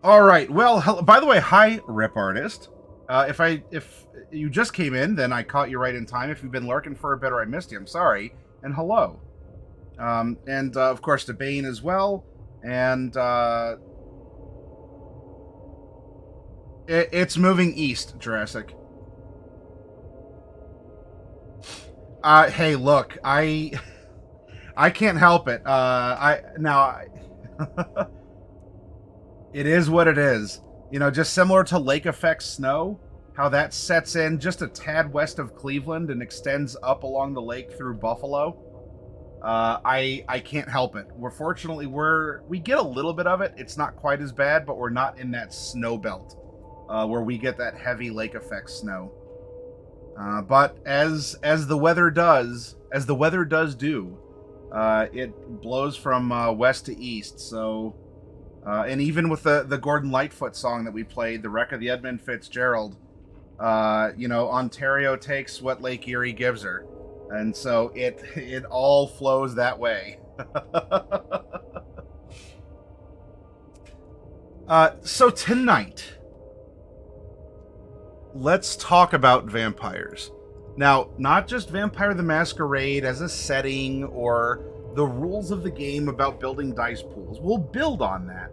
All right. Well, by the way, hi, Rip Artist. If you just came in, then I caught you right in time. If you've been lurking for a bit or I missed you, I'm sorry. And hello. And of course, to Bane as well. And it's moving east, Jurassic. Hey, look, I can't help it. It is what it is. You know, just similar to lake effect snow, how that sets in just a tad west of Cleveland and extends up along the lake through Buffalo. I can't help it. We get a little bit of it. It's not quite as bad, but we're not in that snow belt where we get that heavy lake effect snow. But as the weather does, do, it blows from west to east. So, and even with the Gordon Lightfoot song that we played, "The Wreck of the Edmund Fitzgerald," Ontario takes what Lake Erie gives her, and so it all flows that way. So tonight, let's talk about vampires. Now, not just Vampire the Masquerade as a setting or the rules of the game about building dice pools. We'll build on that.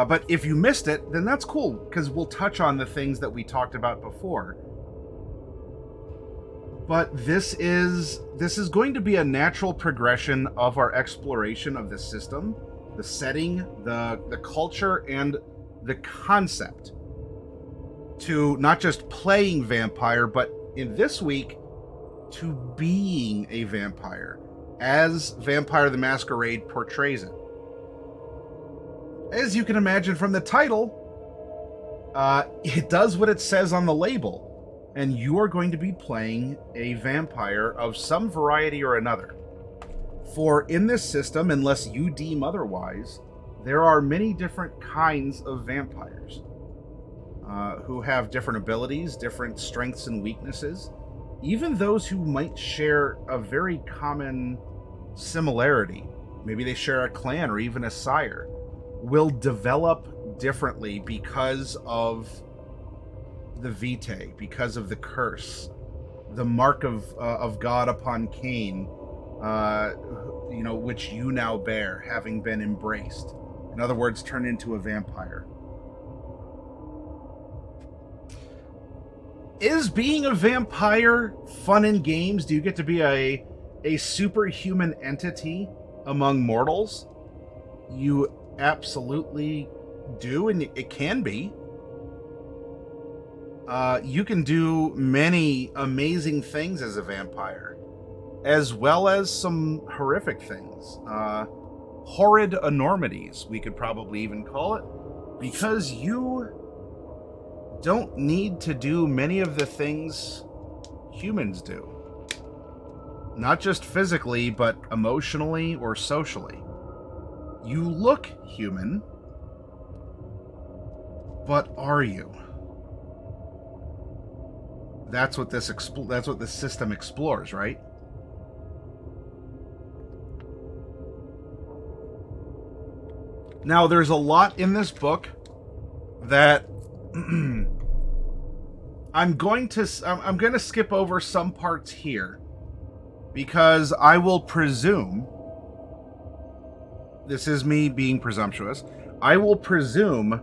But if you missed it, then that's cool, because we'll touch on the things that we talked about before. But this is going to be a natural progression of our exploration of the system, the setting, the culture, and the concept to not just playing vampire, but in this week, to being a vampire, as Vampire the Masquerade portrays it. As you can imagine from the title, it does what it says on the label, and you are going to be playing a vampire of some variety or another. For in this system, unless you deem otherwise, there are many different kinds of vampires. Who have different abilities, different strengths and weaknesses, even those who might share a very common similarity. Maybe they share a clan or even a sire, will develop differently because of the vitae, because of the curse, the mark of God upon Cain, which you now bear, having been embraced. In other words, turn into a vampire. Is being a vampire fun in games? Do you get to be a superhuman entity among mortals? You absolutely do, and it can be. You can do many amazing things as a vampire, as well as some horrific things. Horrid enormities, we could probably even call it, because you don't need to do many of the things humans do. Not just physically, but emotionally or socially. You look human, but are you? That's what this system explores, right? Now, there's a lot in this book that I'm going to skip over some parts here, because I will presume, this is me being presumptuous, I will presume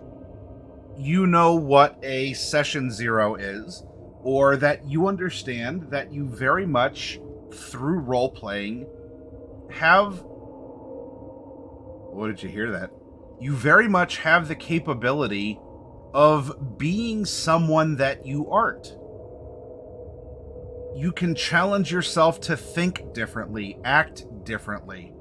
you know what a session 0 is, or that you understand that you very much, through role-playing, have... What did you hear that? You very much have the capability of being someone that you aren't. You can challenge yourself to think differently, act differently.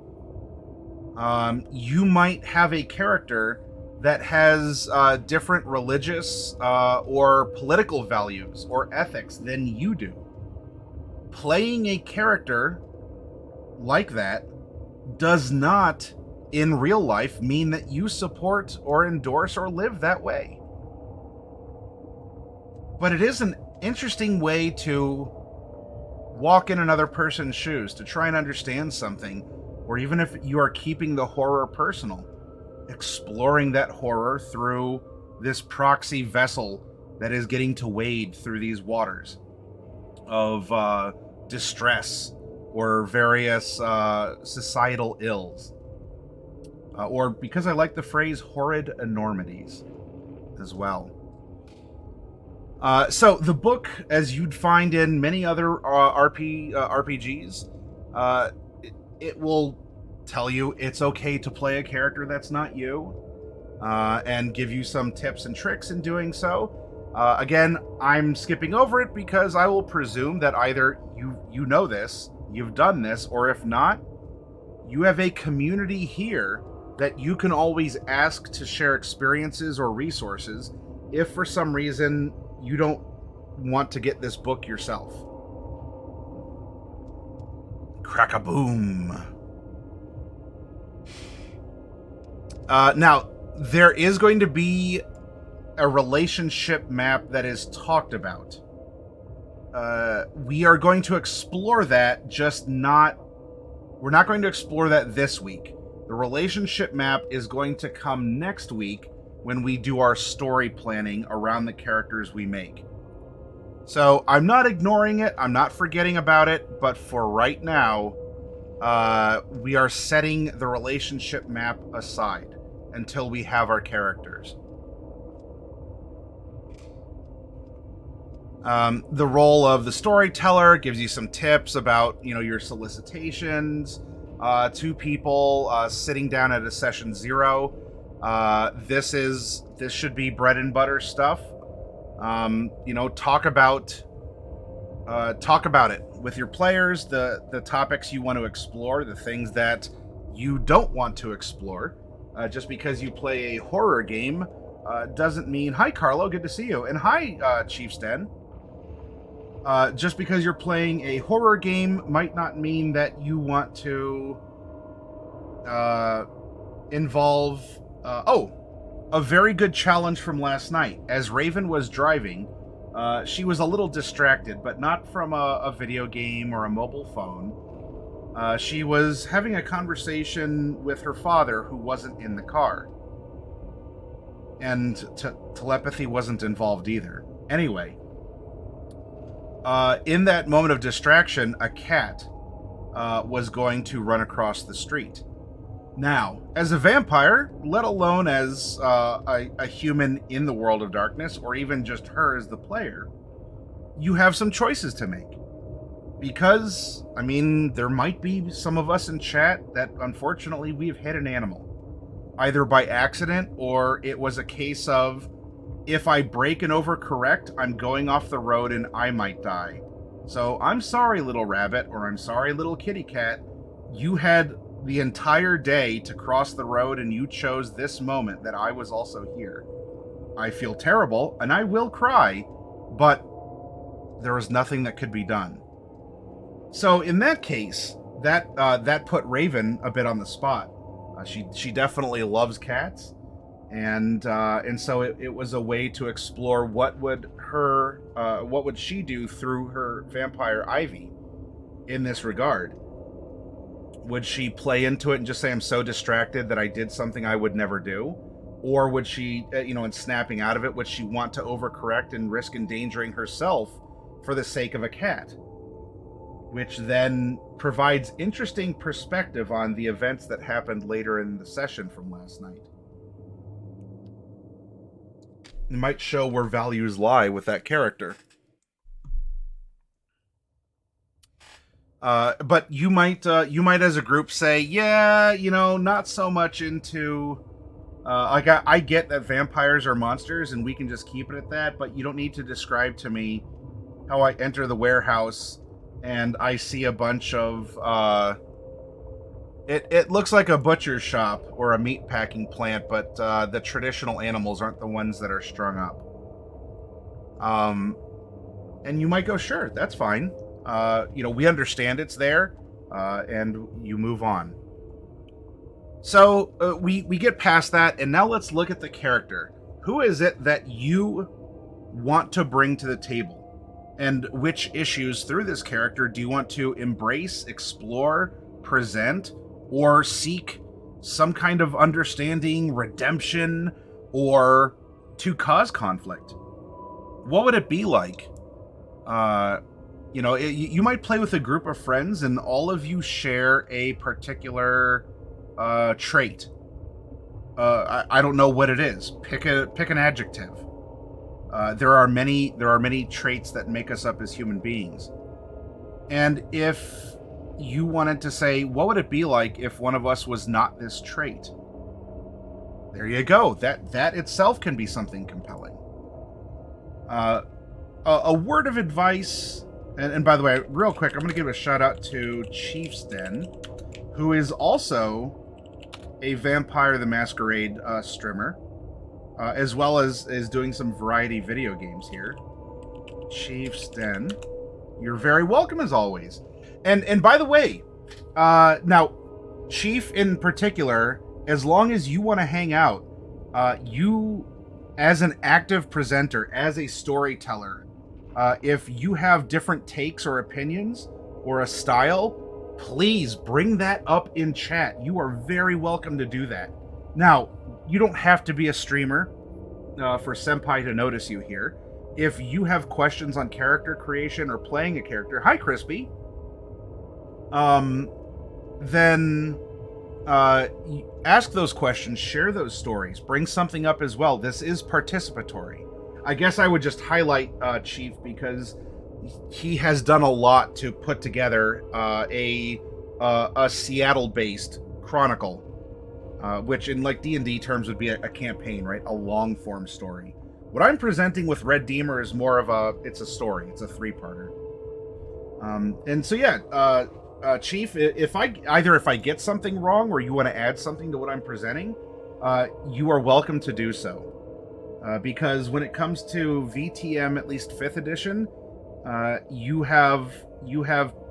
You might have a character that has different religious or political values or ethics than you do. Playing a character like that does not, in real life, mean that you support or endorse or live that way. But it is an interesting way to walk in another person's shoes, to try and understand something, or even if you are keeping the horror personal. exploring that horror through this proxy vessel that is getting to wade through these waters of distress or various societal ills. Or, because I like the phrase, horrid enormities as well. So the book, as you'd find in many other RPGs, it will tell you it's okay to play a character that's not you, and give you some tips and tricks in doing so. Again, I'm skipping over it because I will presume that either you know this, you've done this, or if not, you have a community here that you can always ask to share experiences or resources if for some reason you don't want to get this book yourself. Crack-a-boom. Now, there is going to be a relationship map that is talked about. We are going to explore that, we're not going to explore that this week. The relationship map is going to come next week when we do our story planning around the characters we make. So I'm not ignoring it, I'm not forgetting about it, but for right now, we are setting the relationship map aside until we have our characters. The role of the storyteller gives you some tips about, your solicitations to people, sitting down at a session 0. This should be bread and butter stuff. Talk about it with your players, the topics you want to explore, the things that you don't want to explore. Just because you play a horror game doesn't mean, hi Carlo, good to see you, and hi Chief's Den. Just because you're playing a horror game might not mean that you want to involve... a very good challenge from last night. As Raven was driving, she was a little distracted, but not from a video game or a mobile phone. She was having a conversation with her father, who wasn't in the car. And telepathy wasn't involved either. Anyway, in that moment of distraction, a cat was going to run across the street. Now, as a vampire, let alone as a human in the world of darkness, or even just her as the player, you have some choices to make. Because, there might be some of us in chat that, unfortunately, we've hit an animal. Either by accident, or it was a case of, if I break and overcorrect, I'm going off the road and I might die. So, I'm sorry, little rabbit, or I'm sorry, little kitty cat. You had the entire day to cross the road and you chose this moment that I was also here. I feel terrible and I will cry, but there was nothing that could be done. So in that case, that put Raven a bit on the spot. She definitely loves cats, and so it was a way to explore what would she do through her vampire Ivy in this regard. Would she play into it and just say, I'm so distracted that I did something I would never do? Or would she, in snapping out of it, would she want to overcorrect and risk endangering herself for the sake of a cat? Which then provides interesting perspective on the events that happened later in the session from last night. It might show where values lie with that character. But you might as a group say, yeah, not so much into, I get that vampires are monsters and we can just keep it at that, but you don't need to describe to me how I enter the warehouse and I see a bunch of, it looks like a butcher's shop or a meat packing plant, but the traditional animals aren't the ones that are strung up. And you might go, sure, that's fine. We understand it's there, and you move on. So we get past that, and now let's look at the character. Who is it that you want to bring to the table? And which issues through this character do you want to embrace, explore, present, or seek some kind of understanding, redemption, or to cause conflict? What would it be like? You might play with a group of friends and all of you share a particular trait. I don't know what it is. Pick an adjective. There are many traits that make us up as human beings. And if you wanted to say, what would it be like if one of us was not this trait? There you go. That itself can be something compelling. A word of advice, and by the way, real quick, I'm going to give a shout out to Chief's Den, who is also a Vampire the Masquerade streamer, as well as doing some variety video games here. Chief's Den, you're very welcome as always. And by the way, now, Chief in particular, as long as you want to hang out, you, as an active presenter, as a storyteller, if you have different takes or opinions or a style, please bring that up in chat. You are very welcome to do that. Now, you don't have to be a streamer for Senpai to notice you here. If you have questions on character creation or playing a character, hi Crispy, then ask those questions, share those stories, bring something up as well. This is participatory. I guess I would just highlight Chief because he has done a lot to put together a Seattle-based chronicle, which in like D&D terms would be a campaign, right? A long-form story. What I'm presenting with Red Deemer is more of it's a story. It's a 3-parter. And so yeah, Chief, if I get something wrong or you want to add something to what I'm presenting, you are welcome to do so. Because when it comes to VTM, at least 5th edition, you have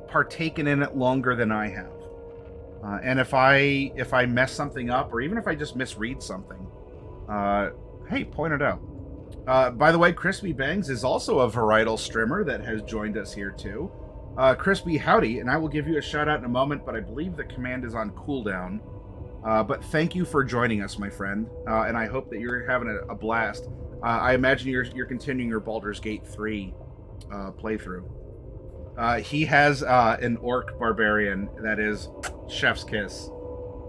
partaken in it longer than I have. And if I mess something up, or even if I just misread something, hey, point it out. By the way, Crispy Bangs is also a varietal streamer that has joined us here too. Crispy, howdy, and I will give you a shout out in a moment, but I believe the command is on cooldown. But thank you for joining us, my friend, and I hope that you're having a blast. I imagine you're continuing your Baldur's Gate 3 playthrough. He has an orc barbarian that is chef's kiss.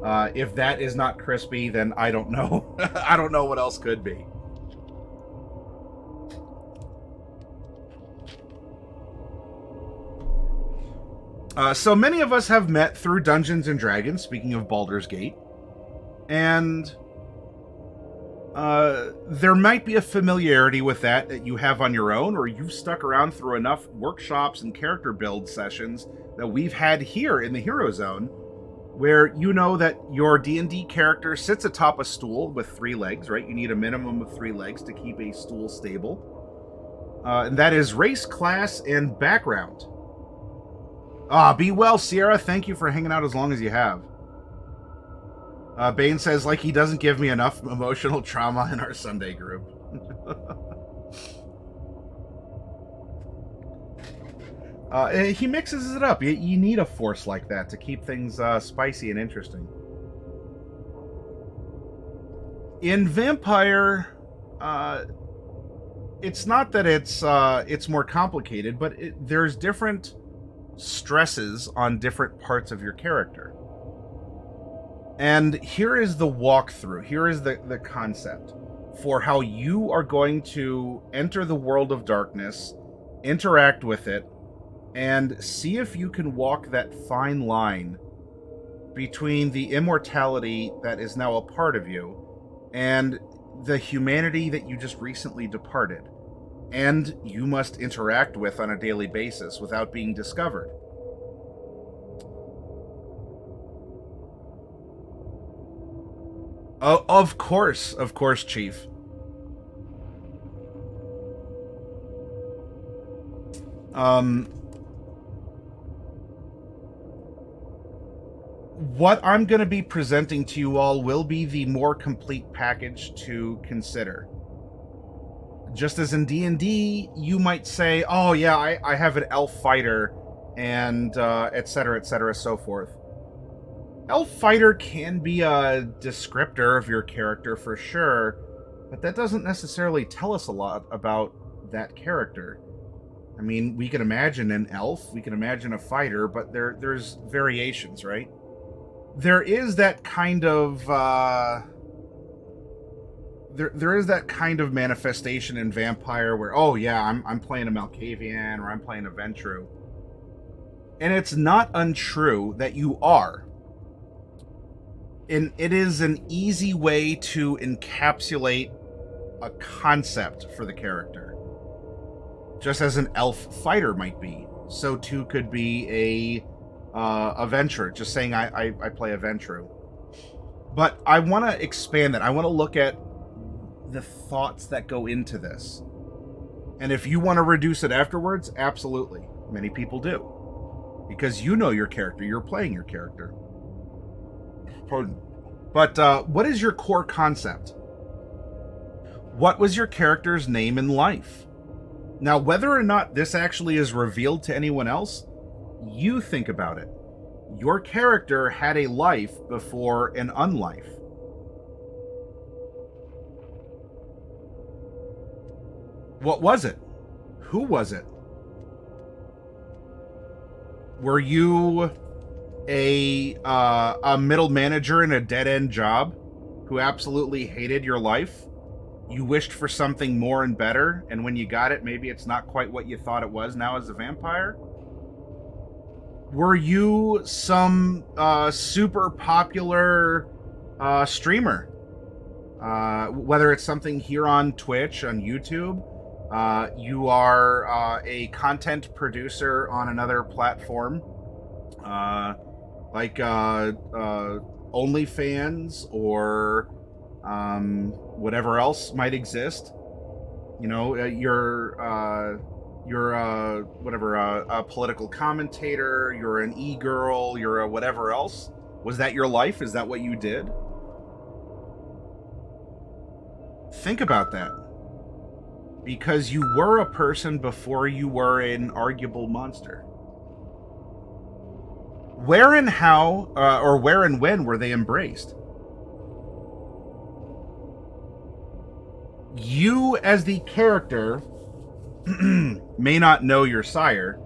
If that is not Crispy, then I don't know. I don't know what else could be. So many of us have met through Dungeons and Dragons, speaking of Baldur's Gate, and there might be a familiarity with that you have on your own, or you've stuck around through enough workshops and character build sessions that we've had here in the Hero Zone, where you know that your D&D character sits atop a stool with 3 legs, right? You need a minimum of 3 legs to keep a stool stable. And that is race, class, and background. Be well, Sierra. Thank you for hanging out as long as you have. Bane says, like, he doesn't give me enough emotional trauma in our Sunday group. He mixes it up. You need a force like that to keep things spicy and interesting. In Vampire, it's not that it's more complicated, but there's different stresses on different parts of your character. And here is the walkthrough. Here is the concept for how you are going to enter the world of darkness, interact with it, and see if you can walk that fine line between the immortality that is now a part of you and the humanity that you just recently departed, and you must interact with on a daily basis without being discovered. Oh, of course, Chief. What I'm going to be presenting to you all will be the more complete package to consider. Just as in D&D, you might say, oh yeah, I have an elf fighter, and etc., so forth. Elf fighter can be a descriptor of your character for sure, but that doesn't necessarily tell us a lot about that character. I mean, we can imagine an elf, we can imagine a fighter, but there's variations, right? There is that kind of there is that kind of manifestation in Vampire where, oh yeah, I'm playing a Malkavian or I'm playing a Ventru. And it's not untrue that you are. And it is an easy way to encapsulate a concept for the character. Just as an elf fighter might be, so too could be a Ventru, just saying I play a Ventru. But I want to expand that. I want to look at the thoughts that go into this. And if you want to reduce it afterwards, absolutely. Many people do. Because you know your character, you're playing your character. Pardon. But what is your core concept? What was your character's name in life? Now, whether or not this actually is revealed to anyone else, you think about it. Your character had a life before an unlife. What was it? Who was it? Were you a middle manager in a dead-end job who absolutely hated your life? You wished for something more and better, and when you got it, maybe it's not quite what you thought it was now as a vampire? Were you some super popular streamer? Whether it's something here on Twitch, on YouTube, you are a content producer on another platform, like OnlyFans or whatever else might exist. You know, you're whatever, a political commentator, you're an e-girl, you're a whatever else. Was that your life? Is that what you did? Think about that. Because you were a person before you were an arguable monster. Where and how, or where and when were they embraced? You, as the character, may not know your sire,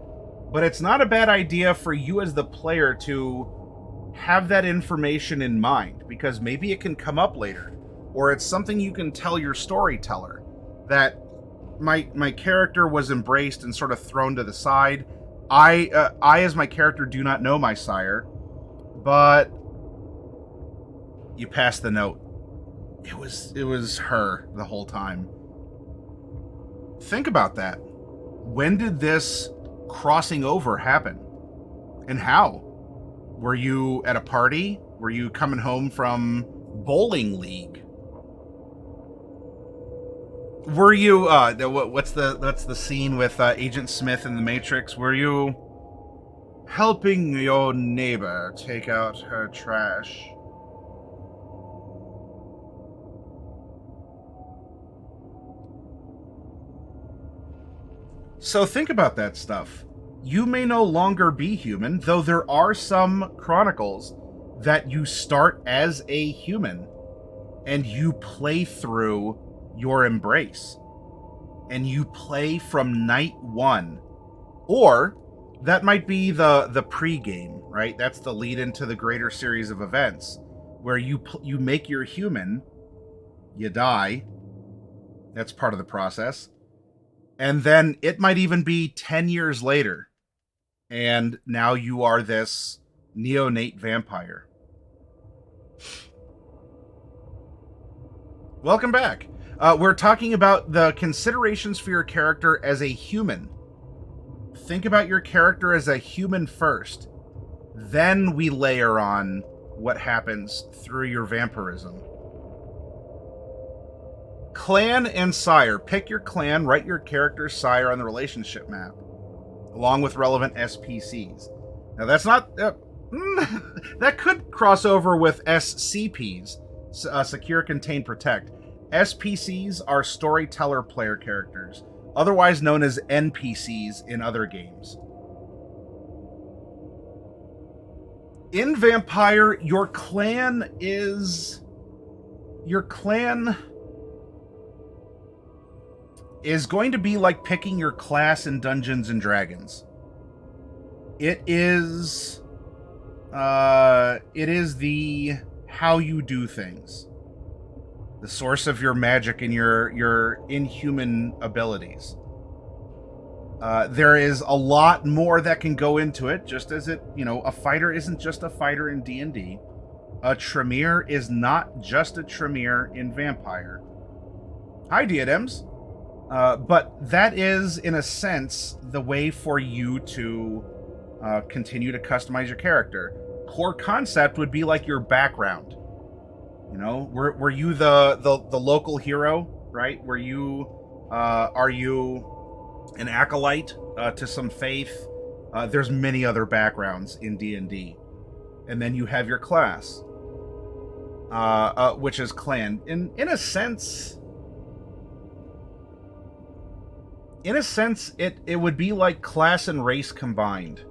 but it's not a bad idea for you as the player to have that information in mind, because maybe it can come up later, or it's something you can tell your storyteller, that my character was embraced and sort of thrown to the side. I as my character do not know my sire, but you pass the note. It was her the whole time. Think about that. When did this crossing over happen? And how? Were you at a party? Were you coming home from bowling league? Were you what's the scene with Agent Smith in The Matrix? Were you helping your neighbor take out her trash? So think about that stuff. You may no longer be human, though there are some chronicles that you start as a human and you play through your embrace. And you play from night one. Or that might be the pre-game, right? That's the lead into the greater series of events where you make your human, you die. That's part of the process. And then it might even be 10 years later, and now you are this neonate vampire. Welcome back. We're talking about the considerations for your character as a human. Think about your character as a human first. Then we layer on what happens through your vampirism. Clan and sire. Pick your clan, write your character's sire on the relationship map, along with relevant SPCs. Now that's not... that could cross over with SCPs, Secure, Contain, Protect. SPCs are storyteller player characters, otherwise known as NPCs in other games. In Vampire, your clan is going to be like picking your class in Dungeons and Dragons. It is the how you do things, the source of your magic and your inhuman abilities. There is a lot more that can go into it, just as a fighter isn't just a fighter in D&D. A Tremere is not just a Tremere in Vampire. Hi, Diadems. But that is, in a sense, the way for you to continue to customize your character. Core concept would be like your background. Were you the local hero, right? Are you an acolyte to some faith? There's many other backgrounds in D&D. And then you have your class, which is clan. In a sense, it would be like class and race combined.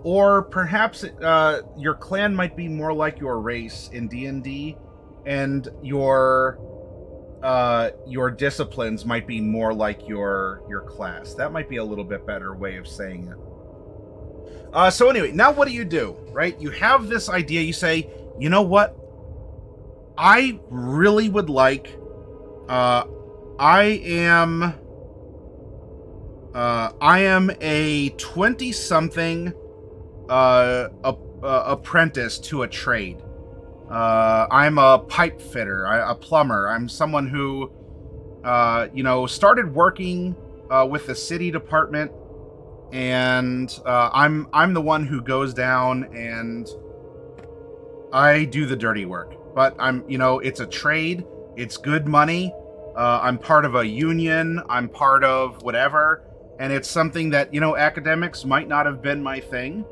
Or perhaps your clan might be more like your race in D&D, and your disciplines might be more like your class. That might be a little bit better way of saying it. So anyway, now what do? Right? You have this idea. You say, you know what? I really would like. I am a 20-something apprentice to a trade. I'm a pipe fitter, a plumber. I'm someone who, started working with the city department, and I'm the one who goes down and I do the dirty work. But it's a trade. It's good money. I'm part of a union. I'm part of whatever. And it's something that, academics might not have been my thing.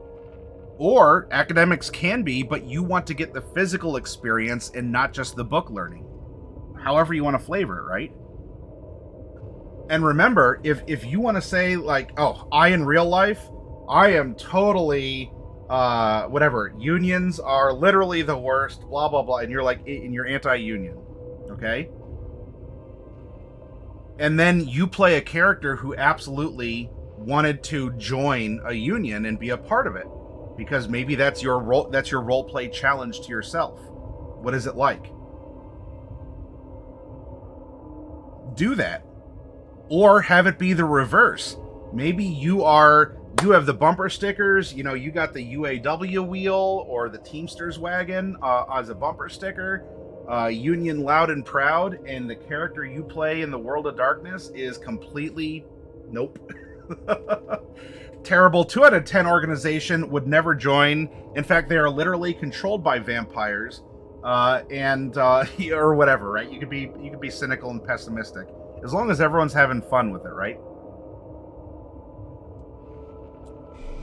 Or academics can be, but you want to get the physical experience and not just the book learning. However you want to flavor it, right? And remember, if you want to say, like, oh, in real life, I am totally, whatever, unions are literally the worst, blah, blah, blah, and you're anti-union, okay? And then you play a character who absolutely wanted to join a union and be a part of it, because maybe that's your role play challenge to yourself. What is it like? Do that. Or have it be the reverse. Maybe you have the bumper stickers, you got the UAW wheel or the Teamsters wagon as a bumper sticker. Union loud and proud, and the character you play in the World of Darkness is completely nope. Terrible. 2 out of 10 organization would never join. In fact, they are literally controlled by vampires, or whatever, right? You could be cynical and pessimistic, as long as everyone's having fun with it, right?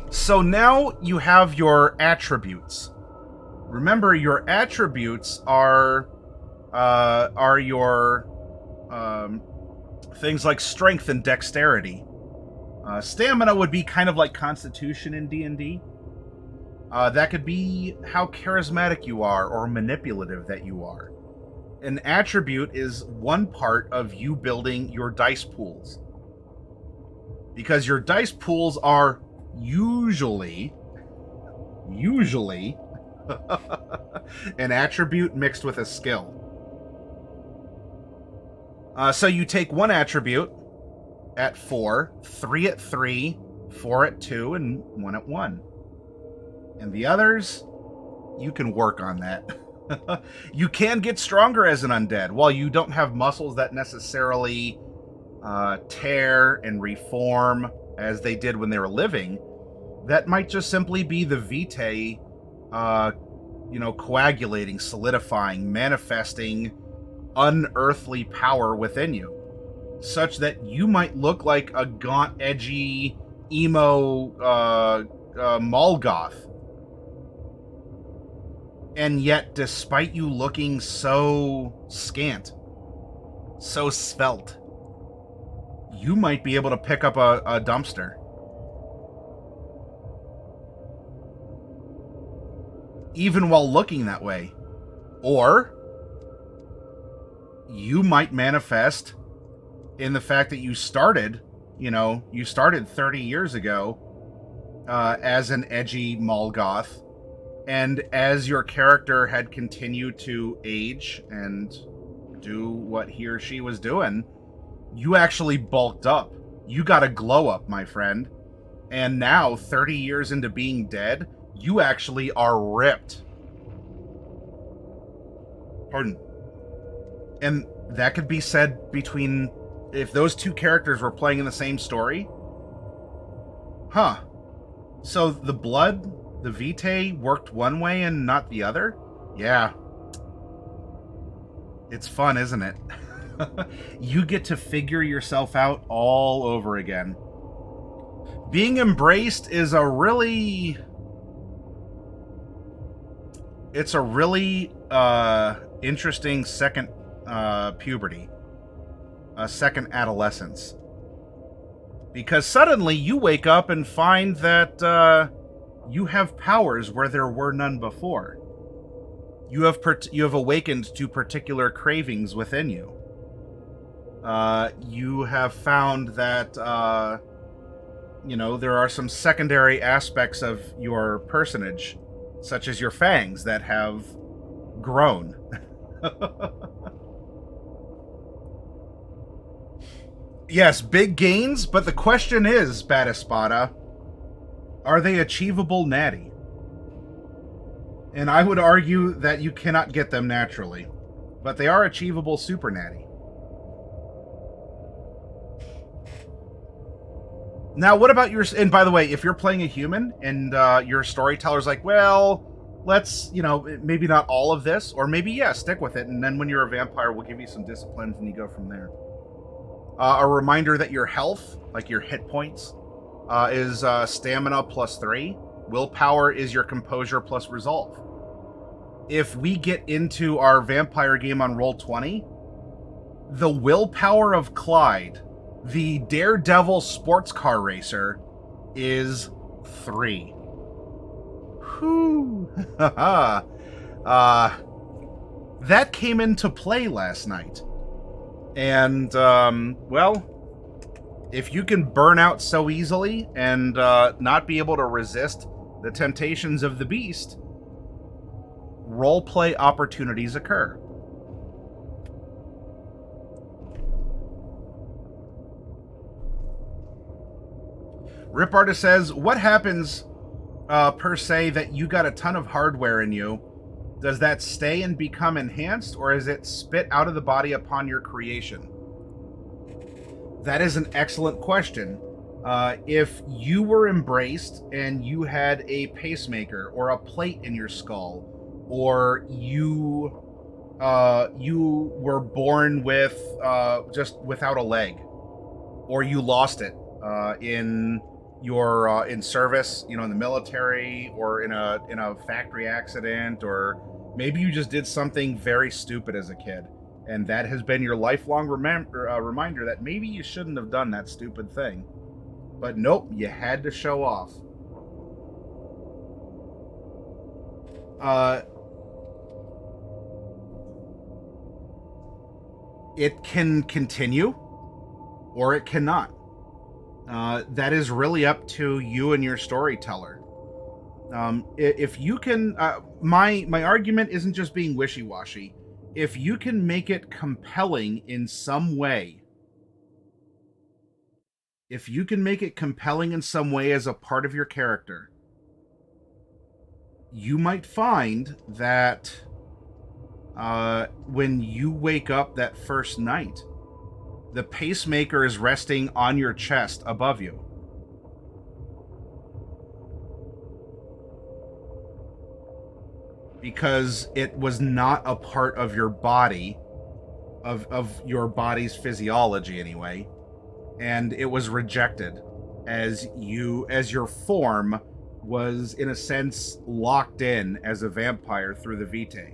So now you have your attributes. Remember, your attributes are your things like strength and dexterity. Stamina would be kind of like Constitution in D&D. That could be how charismatic you are or manipulative that you are. An attribute is one part of you building your dice pools. Because your dice pools are usually an attribute mixed with a skill. So you take one attribute at 4, 3 at 3, 4 at 2, and 1 at 1. And the others, you can work on that. You can get stronger as an undead. While you don't have muscles that necessarily tear and reform as they did when they were living, that might just simply be the vitae, coagulating, solidifying, manifesting unearthly power within you, such that you might look like a gaunt, edgy, emo Molgoth. And yet, despite you looking so scant, so svelte, you might be able to pick up a dumpster. even while looking that way. Or you might manifest in the fact that you started 30 years ago as an edgy Molgoth, and as your character had continued to age and do what he or she was doing, you actually bulked up. You got a glow up, my friend. And now, 30 years into being dead, you actually are ripped. Pardon. And that could be said between... If those two characters were playing in the same story... Huh. So the blood, the vitae, worked one way and not the other? Yeah. It's fun, isn't it? You get to figure yourself out all over again. Being embraced is a really... It's a really interesting second puberty. A second adolescence. Because suddenly you wake up and find that you have powers where there were none before. You have awakened to particular cravings within you. You have found that there are some secondary aspects of your personage, such as your fangs, that have grown. Yes, big gains, but the question is, Batispada, are they achievable natty? And I would argue that you cannot get them naturally, but they are achievable super natty. Now, what about your... And by the way, if you're playing a human and your storyteller's like, well, let's, maybe not all of this, or maybe, yeah, stick with it, and then when you're a vampire, we'll give you some disciplines and you go from there. A reminder that your health, like your hit points, is stamina +3. Willpower is your composure plus resolve. If we get into our vampire game on Roll20, the willpower of Clyde, the daredevil sports car racer, is 3. Whew. That came into play last night. And, if you can burn out so easily and not be able to resist the temptations of the beast, roleplay opportunities occur. Rip Artist says, what happens, per se, that you got a ton of hardware in you? Does that stay and become enhanced, or is it spit out of the body upon your creation? That is an excellent question. If you were embraced and you had a pacemaker or a plate in your skull, or you were born with just without a leg, or you lost it in your in service, in the military, or in a factory accident, or maybe you just did something very stupid as a kid, and that has been your lifelong reminder that maybe you shouldn't have done that stupid thing. But nope, you had to show off. It can continue, or it cannot. That is really up to you and your storyteller. If you can... my argument isn't just being wishy-washy. If you can make it compelling in some way, as a part of your character, you might find that when you wake up that first night, the pacemaker is resting on your chest above you. Because it was not a part of your body, of your body's physiology anyway, and it was rejected as your form was, in a sense, locked in as a vampire through the vitae.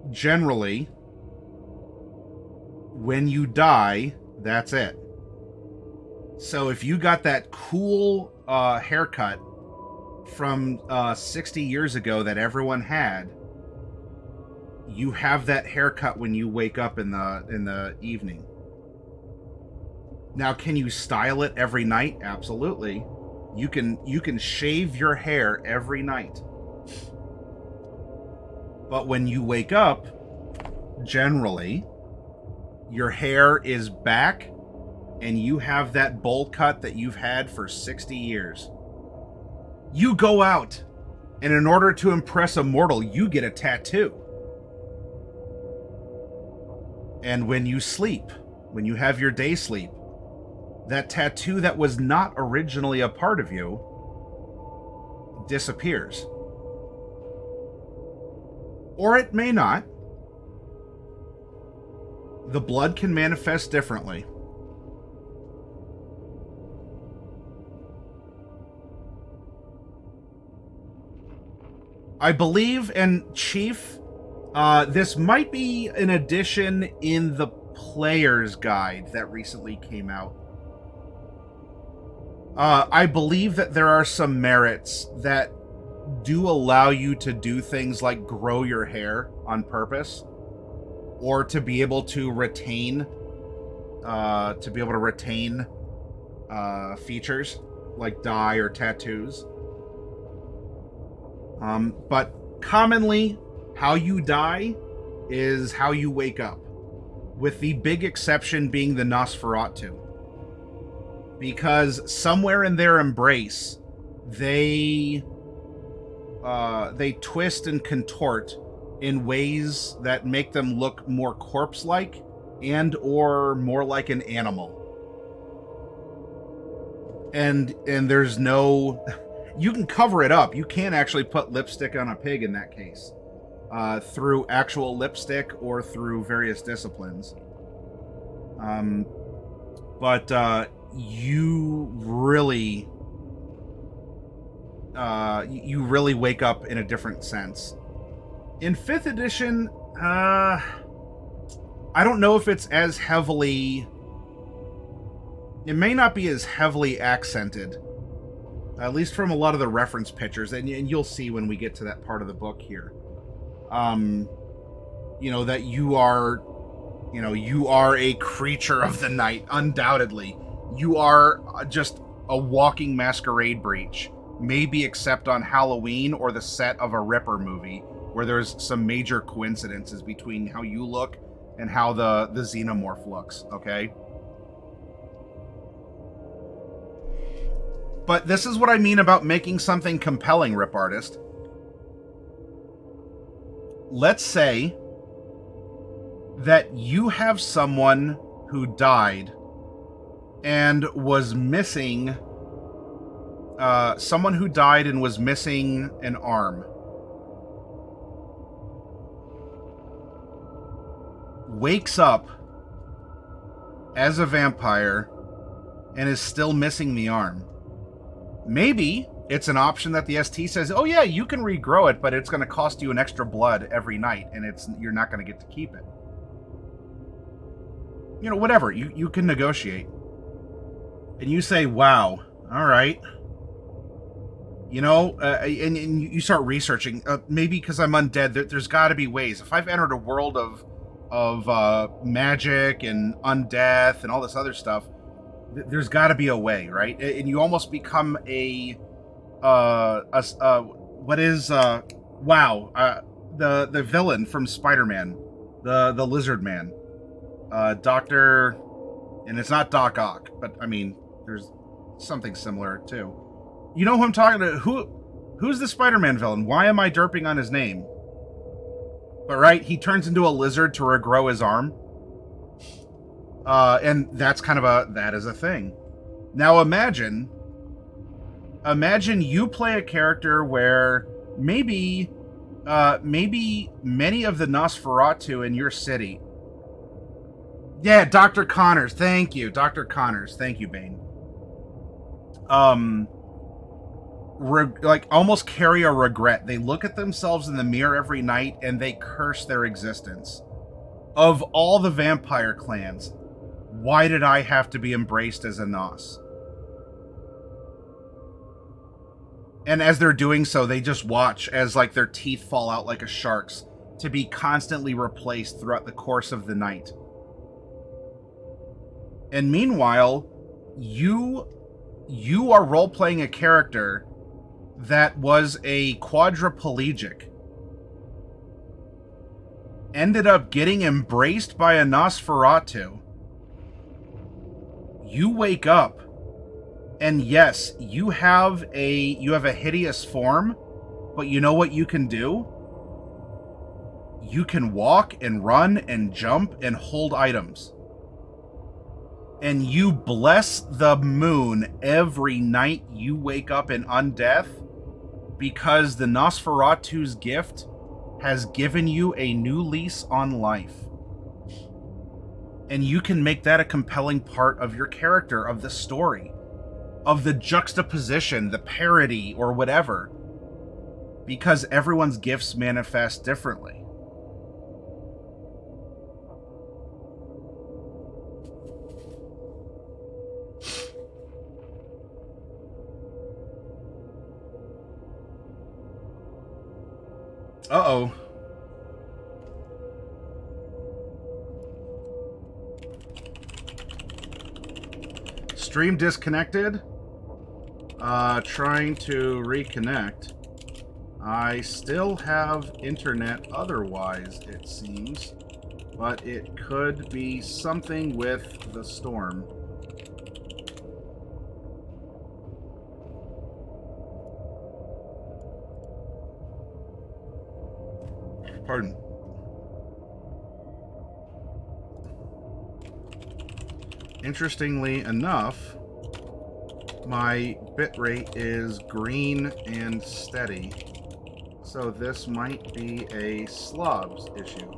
Generally, when you die, that's it. So if you got that cool haircut from 60 years ago that everyone had, you have that haircut when you wake up in the evening. Now, can you style it every night? Absolutely. You can shave your hair every night. But when you wake up, generally, your hair is back and you have that bowl cut that you've had for 60 years. You go out, and in order to impress a mortal, you get a tattoo. And when you sleep, when you have your day sleep, that tattoo that was not originally a part of you disappears. Or it may not. The blood can manifest differently. I believe, and Chief, this might be an addition in the player's guide that recently came out. I believe that there are some merits that do allow you to do things like grow your hair on purpose, or to be able to retain, features like dye or tattoos. But commonly, how you die is how you wake up, with the big exception being the Nosferatu. Because somewhere in their embrace, they twist and contort in ways that make them look more corpse-like and or more like an animal. And there's no... You can cover it up. You can actually put lipstick on a pig in that case, through actual lipstick or through various disciplines. But you really wake up in a different sense. In 5th edition, I don't know if it's as heavily... It may not be as heavily accented, at least from a lot of the reference pictures, and you'll see when we get to that part of the book here. That you are a creature of the night, undoubtedly. You are just a walking masquerade breach, maybe except on Halloween or the set of a Ripper movie, where there's some major coincidences between how you look and how the xenomorph looks, okay? But this is what I mean about making something compelling, Rip Artist. Let's say that you have someone who died and was missing... someone who died and was missing an arm. Wakes up as a vampire and is still missing the arm. Maybe it's an option that the ST says, oh yeah, you can regrow it, but it's going to cost you an extra blood every night, and you're not going to get to keep it. Whatever. You can negotiate. And you say, wow, all right. And you start researching. Maybe because I'm undead, there's got to be ways. If I've entered a world of magic and undeath and all this other stuff, there's got to be a way, right? And you almost become the villain from Spider-Man, the Lizard Man, Doctor, and it's not Doc Ock, but I mean, there's something similar too. You know who I'm talking to? Who's the Spider-Man villain? Why am I derping on his name? But right, he turns into a lizard to regrow his arm. And that's kind of that is a thing. Now imagine you play a character where maybe many of the Nosferatu in your city. Yeah, Dr. Connors. Thank you, Dr. Connors. Thank you, Bane. Almost carry a regret. They look at themselves in the mirror every night and they curse their existence. Of all the vampire clans, why did I have to be embraced as a Nos? And as they're doing so, they just watch as like their teeth fall out like a shark's, to be constantly replaced throughout the course of the night. And meanwhile, you are role-playing a character that was a quadriplegic, ended up getting embraced by a Nosferatu. You wake up, and yes, you have a hideous form, but you know what you can do? You can walk and run and jump and hold items. And you bless the moon every night you wake up in undeath, because the Nosferatu's gift has given you a new lease on life. And you can make that a compelling part of your character, of the story, of the juxtaposition, the parody, or whatever, because everyone's gifts manifest differently. Uh-oh. Stream disconnected. Trying to reconnect. I still have internet otherwise, it seems. But it could be something with the storm. Pardon. Interestingly enough, my bitrate is green and steady, so this might be a slobs issue.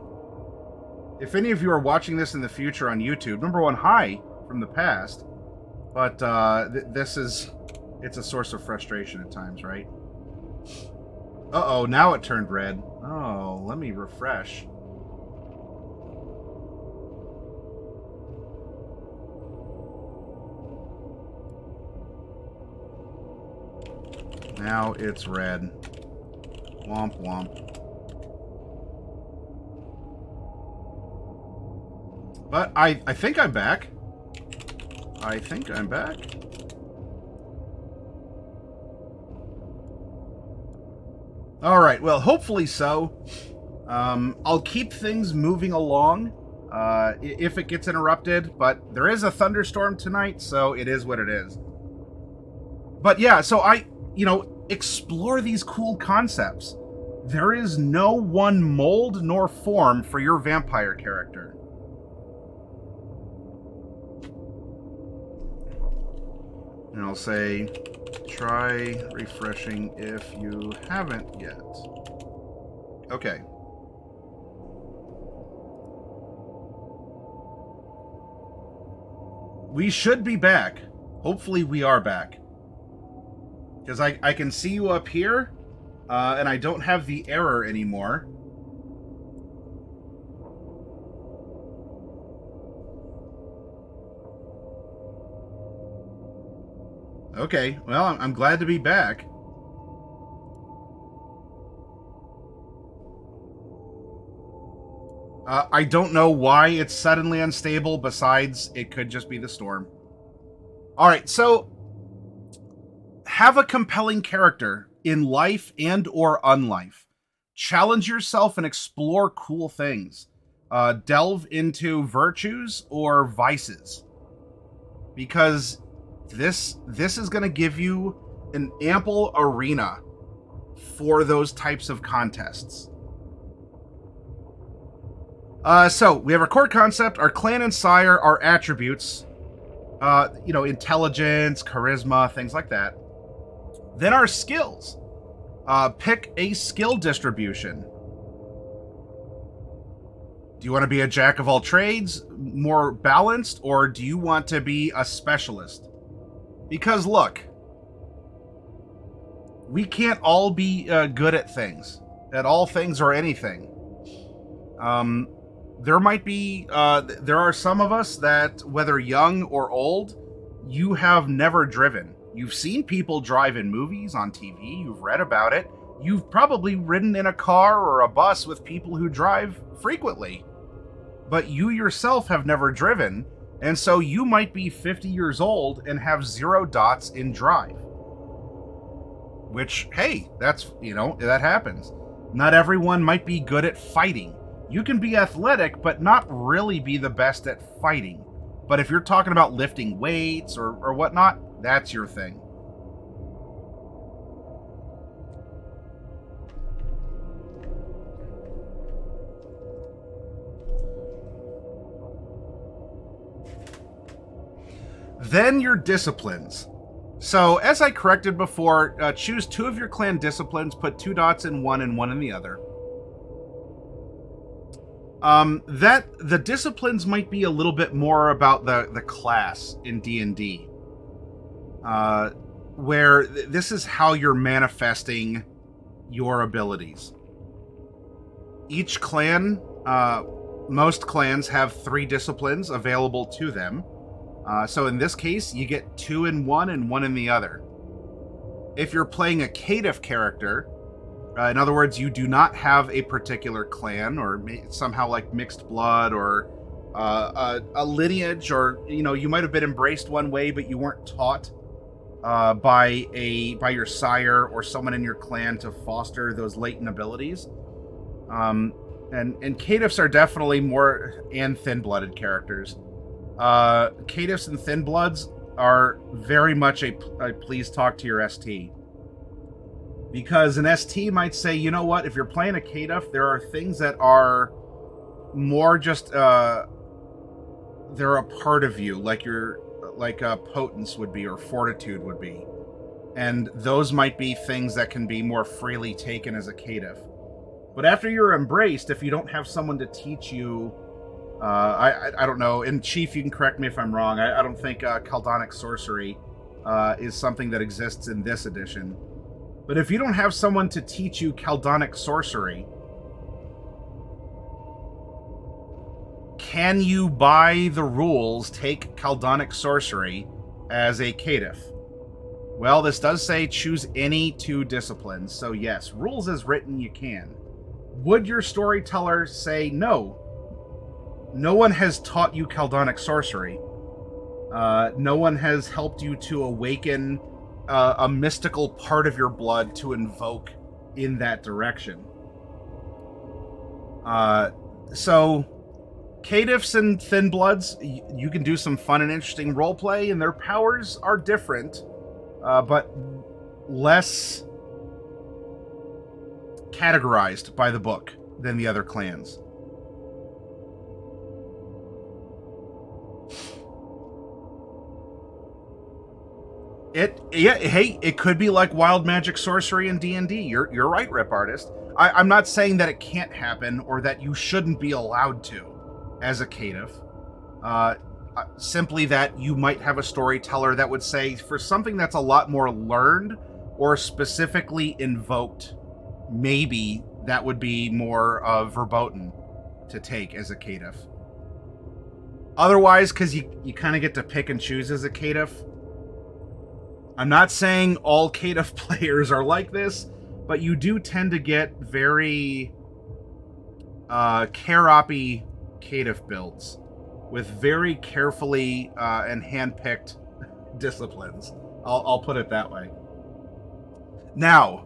If any of you are watching this in the future on YouTube, number one, hi from the past, but it's a source of frustration at times, right? Uh-oh, now it turned red. Oh, let me refresh. Now it's red. Womp womp. But I think I'm back. I think I'm back. Alright, well, hopefully so. I'll keep things moving along if it gets interrupted, but there is a thunderstorm tonight, so it is what it is. But yeah, so explore these cool concepts. There is no one mold nor form for your vampire character. And I'll say, try refreshing if you haven't yet. Okay. We should be back. Hopefully we are back. Because I can see you up here, and I don't have the error anymore. Okay, well, I'm glad to be back. I don't know why it's suddenly unstable, besides it could just be the storm. Alright, so have a compelling character in life and or unlife. Challenge yourself and explore cool things. Delve into virtues or vices. Because this is going to give you an ample arena for those types of contests. So, we have our core concept, our clan and sire, our attributes. Intelligence, charisma, things like that. Then our skills. Pick a skill distribution. Do you want to be a jack of all trades, more balanced, or do you want to be a specialist? Because look, we can't all be good at things, at all things or anything. There might be, there are some of us that, whether young or old, you have never driven. You've seen people drive in movies, on TV, you've read about it. You've probably ridden in a car or a bus with people who drive frequently. But you yourself have never driven, and so you might be 50 years old and have 0 dots in drive. Which, hey, that's, that happens. Not everyone might be good at fighting. You can be athletic, but not really be the best at fighting. But if you're talking about lifting weights or whatnot, that's your thing. Then your disciplines. So, as I corrected before, choose 2 of your clan disciplines, put 2 dots in one and 1 in the other. The disciplines might be a little bit more about the class in D&D. Where this is how you're manifesting your abilities. Each clan, most clans have 3 disciplines available to them. So in this case, you get 2 in one and 1 in the other. If you're playing a caitiff character, in other words, you do not have a particular clan or somehow like mixed blood or a lineage, or you might have been embraced one way, but you weren't taught by your sire or someone in your clan to foster those latent abilities. And caitiffs are definitely more, and thin-blooded characters. Caitiffs and thin bloods are very much a please talk to your ST. Because an ST might say, you know what, if you're playing a caitiff, there are things that are more just, they're a part of you, like potence would be, or fortitude would be. And those might be things that can be more freely taken as a caitiff. But after you're embraced, if you don't have someone to teach you, I don't know, and Chief, you can correct me if I'm wrong, I don't think Caldonic sorcery is something that exists in this edition. But if you don't have someone to teach you Caldonic sorcery, can you, by the rules, take Caldonic sorcery as a caitiff? Well, this does say choose any 2 disciplines, so yes, rules as written, you can. Would your storyteller say, no one has taught you Caldonic sorcery. No one has helped you to awaken a mystical part of your blood to invoke in that direction. So, caitiffs and thin bloods, you can do some fun and interesting roleplay, and their powers are different, but less categorized by the book than the other clans. It could be like wild magic sorcery in D&D. You're right, Rip Artist. I'm not saying that it can't happen or that you shouldn't be allowed to as a caitiff. Simply that you might have a storyteller that would say, for something that's a lot more learned or specifically invoked, maybe that would be more verboten to take as a caitiff. Otherwise, because you kind of get to pick and choose as a caitiff. I'm not saying all caitiff players are like this, but you do tend to get very care-oppy caitiff builds with very carefully and hand-picked disciplines. I'll put it that way. Now,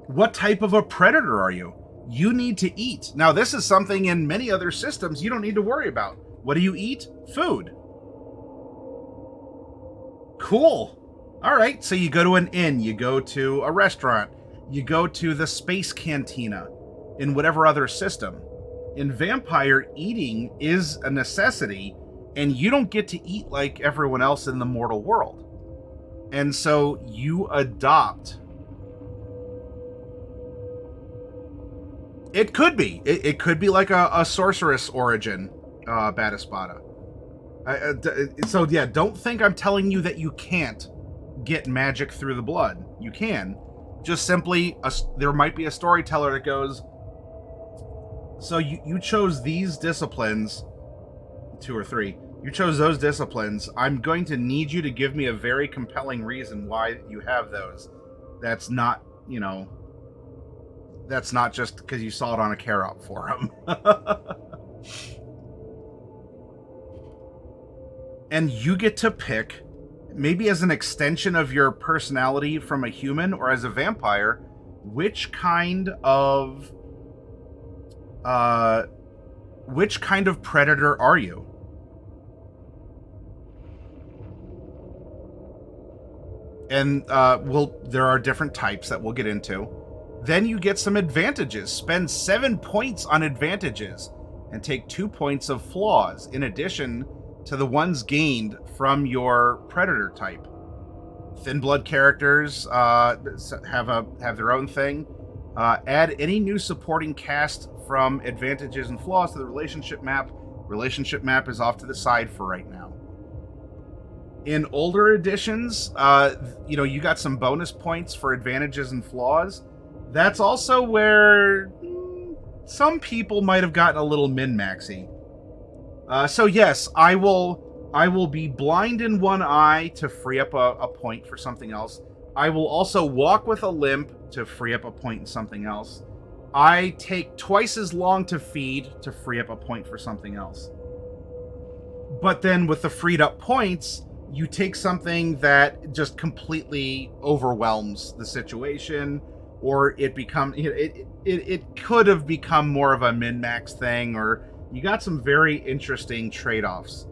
what type of a predator are you? You need to eat. Now, this is something in many other systems you don't need to worry about. What do you eat? Food. Cool. All right, so you go to an inn, you go to a restaurant, you go to the space cantina in whatever other system. In Vampire, eating is a necessity, and you don't get to eat like everyone else in the mortal world. And so you adopt. It could be. It could be like a sorceress origin, Bad Espada. So yeah, don't think I'm telling you that you can't get magic through the blood. You can. Just simply, there might be a storyteller that goes, So you chose these disciplines, 2 or 3. You chose those disciplines. I'm going to need you to give me a very compelling reason why you have those. That's not, that's not just because you saw it on a care-op forum. And you get to pick, maybe as an extension of your personality from a human or as a vampire, which kind of predator are you? And there are different types that we'll get into. Then you get some advantages. Spend 7 points on advantages and take 2 points of flaws in addition to the ones gained from your predator type. Thin blood characters have their own thing. Add any new supporting cast from advantages and flaws to the relationship map. Relationship map is off to the side for right now. In older editions, you got some bonus points for advantages and flaws. That's also where some people might have gotten a little min-maxy. So yes, I will be blind in one eye to free up a point for something else. I will also walk with a limp to free up a point in something else. I take twice as long to feed to free up a point for something else. But then with the freed up points, you take something that just completely overwhelms the situation, or it becomes it could have become more of a min-max thing, or you got some very interesting trade-offs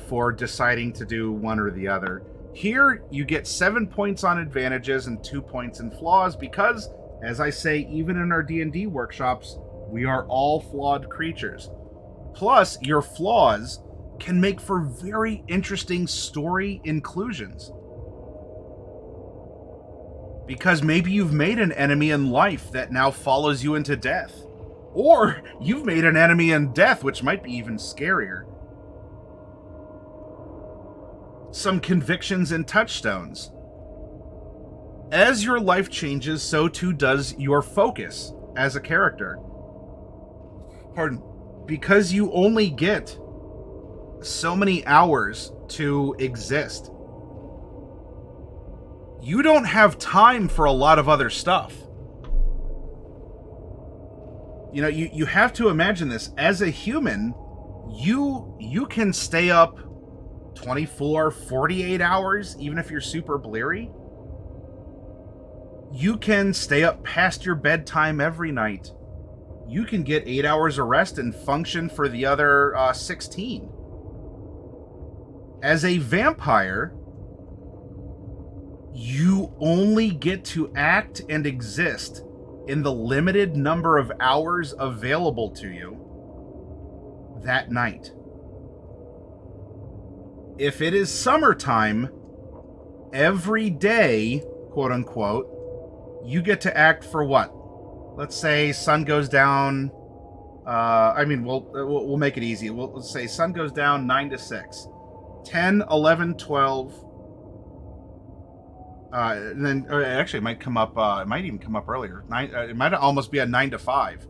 for deciding to do one or the other. Here, you get 7 points on advantages and 2 points in flaws because, as I say, even in our D&D workshops, we are all flawed creatures. Plus, your flaws can make for very interesting story inclusions. Because maybe you've made an enemy in life that now follows you into death. Or you've made an enemy in death, which might be even scarier. Some convictions and touchstones. As your life changes, so too does your focus as a character. Pardon. Because you only get so many hours to exist, you don't have time for a lot of other stuff. You have to imagine this. As a human, you can stay up 24, 48 hours, even if you're super bleary. You can stay up past your bedtime every night. You can get 8 hours of rest and function for the other 16. As a vampire, you only get to act and exist in the limited number of hours available to you that night. If it is summertime, every day, quote unquote, you get to act for what? Let's say sun goes down. We'll make it easy. Let's say sun goes down 9 to 6. 10, 11, 12. And then actually, it might come up. It might even come up earlier. It might almost be a 9 to 5.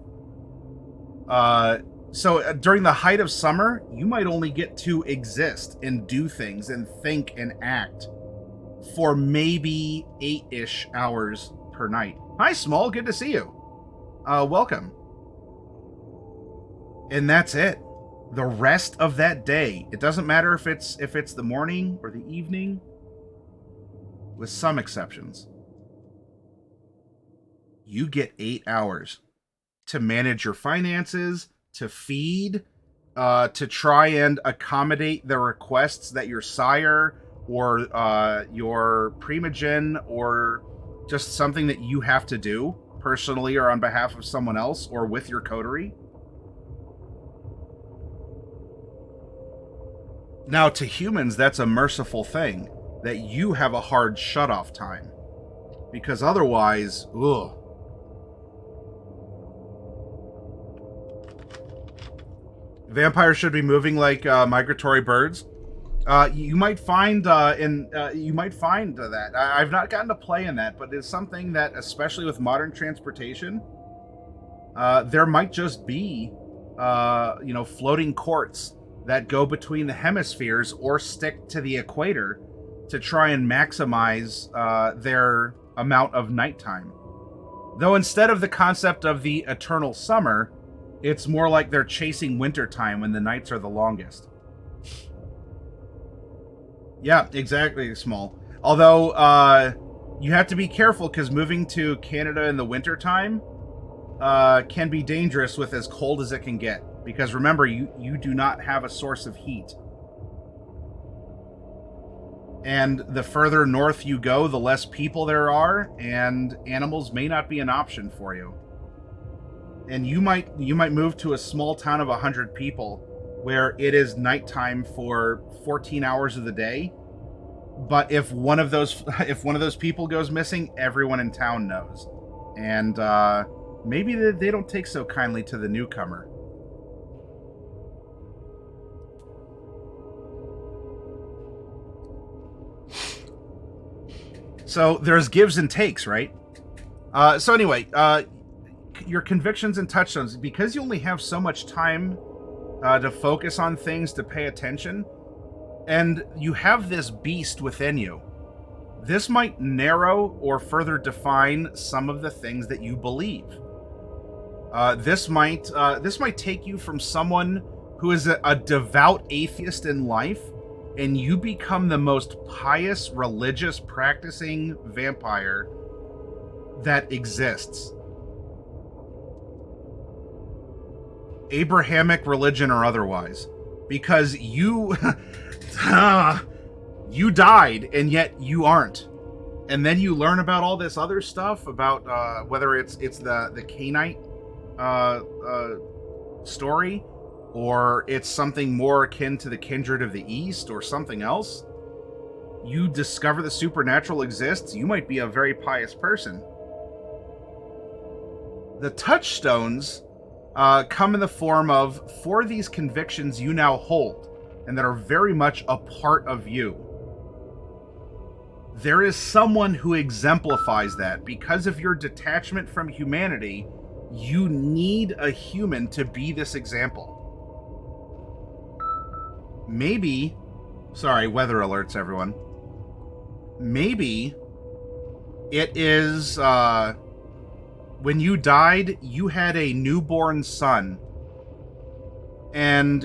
So during the height of summer, you might only get to exist and do things and think and act for maybe 8-ish hours per night. Hi, Small. Good to see you. Welcome. And that's it. The rest of that day, it doesn't matter if it's the morning or the evening, with some exceptions. You get 8 hours to manage your finances, to feed, to try and accommodate the requests that your sire or your primogen or just something that you have to do personally or on behalf of someone else or with your coterie. Now, to humans, that's a merciful thing, that you have a hard shut-off time. Because otherwise, ugh. Vampires should be moving like migratory birds. You might find that. I've not gotten to play in that, but it's something that, especially with modern transportation, There might just be, floating courts that go between the hemispheres or stick to the equator to try and maximize their amount of nighttime. Though instead of the concept of the eternal summer, it's more like they're chasing wintertime when the nights are the longest. Yeah, exactly, Small. Although, you have to be careful because moving to Canada in the wintertime can be dangerous with as cold as it can get. Because remember, you do not have a source of heat. And the further north you go, the less people there are, and animals may not be an option for you. And you might move to a small town of 100 people where it is nighttime for 14 hours of the day. But if one of those people goes missing, everyone in town knows. And maybe they don't take so kindly to the newcomer. So there's gives and takes, right? So anyway, your convictions and touchstones, because you only have so much time to focus on things, to pay attention, and you have this beast within you. This might narrow or further define some of the things that you believe. This might take you from someone who is a devout atheist in life, and you become the most pious, religious, practicing vampire that exists. Abrahamic religion or otherwise. Because you... you died, and yet you aren't. And then you learn about all this other stuff, about whether it's the Canaanite story, or it's something more akin to the Kindred of the East, or something else. You discover the supernatural exists, you might be a very pious person. The touchstones come in the form of, for these convictions you now hold, and that are very much a part of you. There is someone who exemplifies that. Because of your detachment from humanity, you need a human to be this example. Maybe, sorry, weather alerts, everyone. Maybe it is, when you died, you had a newborn son. And,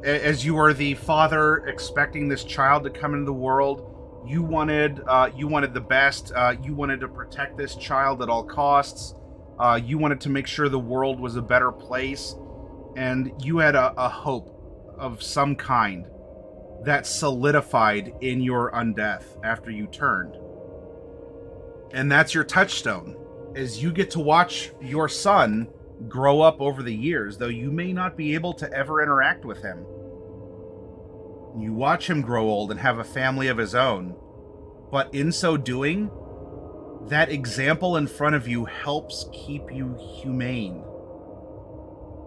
as you were the father expecting this child to come into the world, you wanted the best. You wanted to protect this child at all costs. You wanted to make sure the world was a better place. And you had a hope of some kind that solidified in your undeath after you turned. And that's your touchstone, as you get to watch your son grow up over the years, though you may not be able to ever interact with him. You watch him grow old and have a family of his own, but in so doing, that example in front of you helps keep you humane.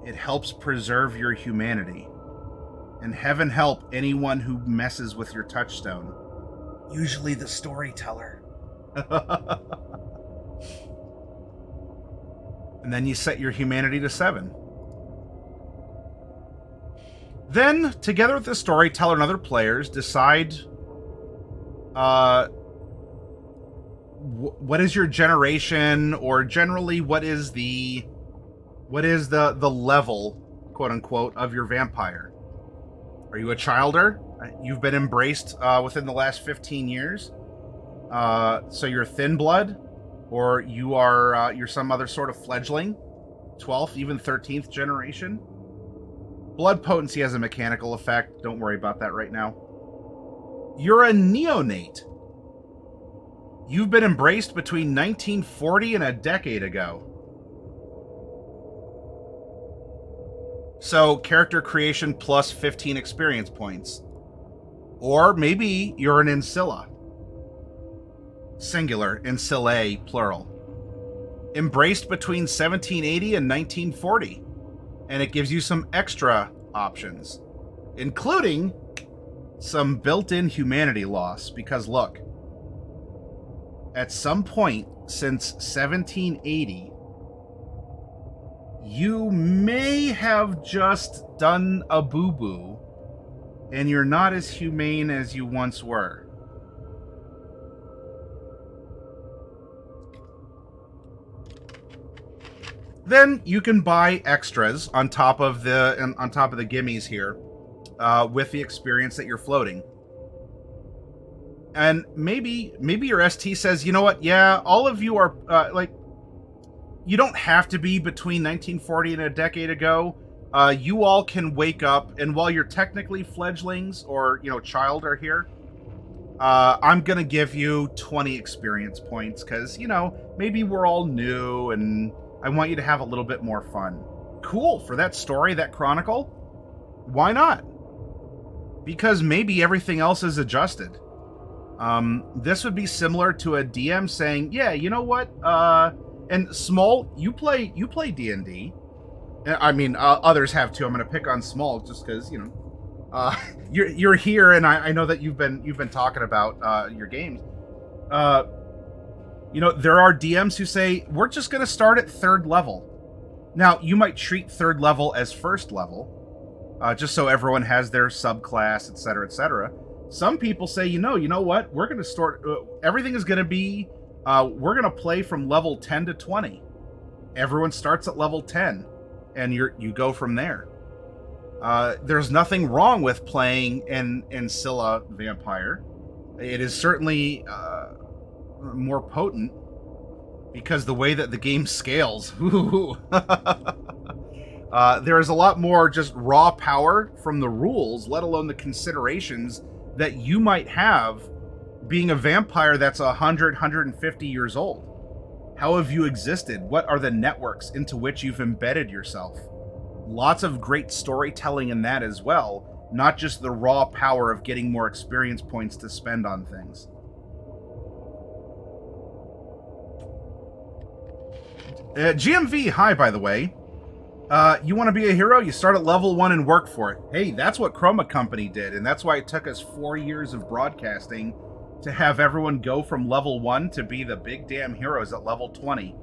It helps preserve your humanity. And heaven help anyone who messes with your touchstone. Usually the storyteller. And then you set your humanity to 7. Then, together with the storyteller and other players, decide what is your generation, or generally what is the level, quote unquote, of your vampire. Are you a childer? You've been embraced within the last 15 years. So you're thin blood, or you're some other sort of fledgling, 12th, even 13th generation. Blood potency has a mechanical effect. Don't worry about that right now. You're a neonate. You've been embraced between 1940 and a decade ago. So, character creation plus 15 experience points. Or maybe you're an Ancilla. Singular, Ancillae, plural. Embraced between 1780 and 1940. And it gives you some extra options, including some built-in humanity loss. Because look, at some point since 1780, you may have just done a boo-boo, and you're not as humane as you once were. Then you can buy extras on top of the gimmies here, with the experience that you're floating. And maybe your ST says, you know what? Yeah, all of you are like, you don't have to be between 1940 and a decade ago. You all can wake up, and while you're technically fledglings or child are here, I'm gonna give you 20 experience points because maybe we're all new and I want you to have a little bit more fun. Cool, for that story, that chronicle, why not? Because maybe everything else is adjusted. This would be similar to a DM saying, yeah, you know what? And Small, you play D&D. I mean, others have too. I'm going to pick on Small just because, you're here, and I know that you've been talking about your games. There are DMs who say, we're just going to start at 3rd level. Now, you might treat 3rd level as 1st level, just so everyone has their subclass, etc., etc. Some people say, you know what? We're going to start, everything is going to be, we're going to play from level 10 to 20. Everyone starts at level 10, and you go from there. There's nothing wrong with playing an Ancilla vampire. It is certainly more potent because the way that the game scales. There is a lot more just raw power from the rules, let alone the considerations that you might have being a vampire that's 100, 150 years old. How have you existed? What are the networks into which you've embedded yourself? Lots of great storytelling in that as well, not just the raw power of getting more experience points to spend on things. GMV, hi, by the way. You want to be a hero? You start at level 1 and work for it. Hey, that's what Chroma Company did, and that's why it took us 4 years of broadcasting to have everyone go from level 1 to be the big damn heroes at level 20.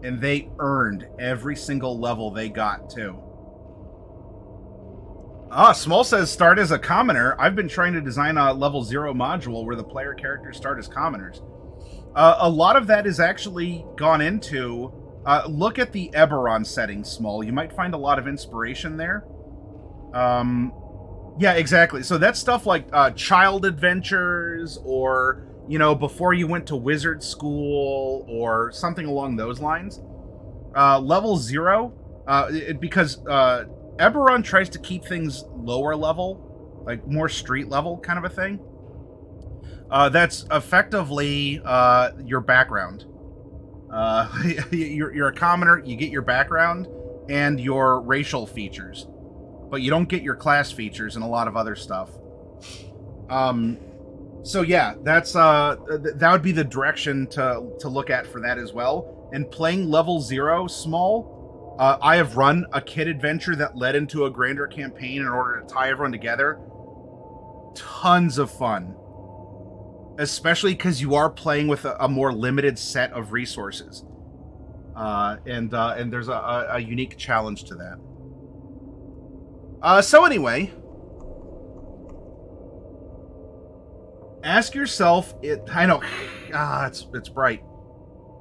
And they earned every single level they got, too. Small says, start as a commoner. I've been trying to design a level 0 module where the player characters start as commoners. A lot of that is actually gone into... look at the Eberron setting, Small. You might find a lot of inspiration there. Yeah, exactly. So that's stuff like child adventures, or, before you went to wizard school, or something along those lines. Level 0, because Eberron tries to keep things lower level, like more street level kind of a thing. That's effectively your background. You're a commoner, you get your background and your racial features, but you don't get your class features and a lot of other stuff. So yeah, that's that would be the direction to look at for that as well. And playing level 0 Small, I have run a kid adventure that led into a grander campaign in order to tie everyone together. Tons of fun. Especially because you are playing with a more limited set of resources, and there's a unique challenge to that. So anyway, ask yourself. I know, it's bright.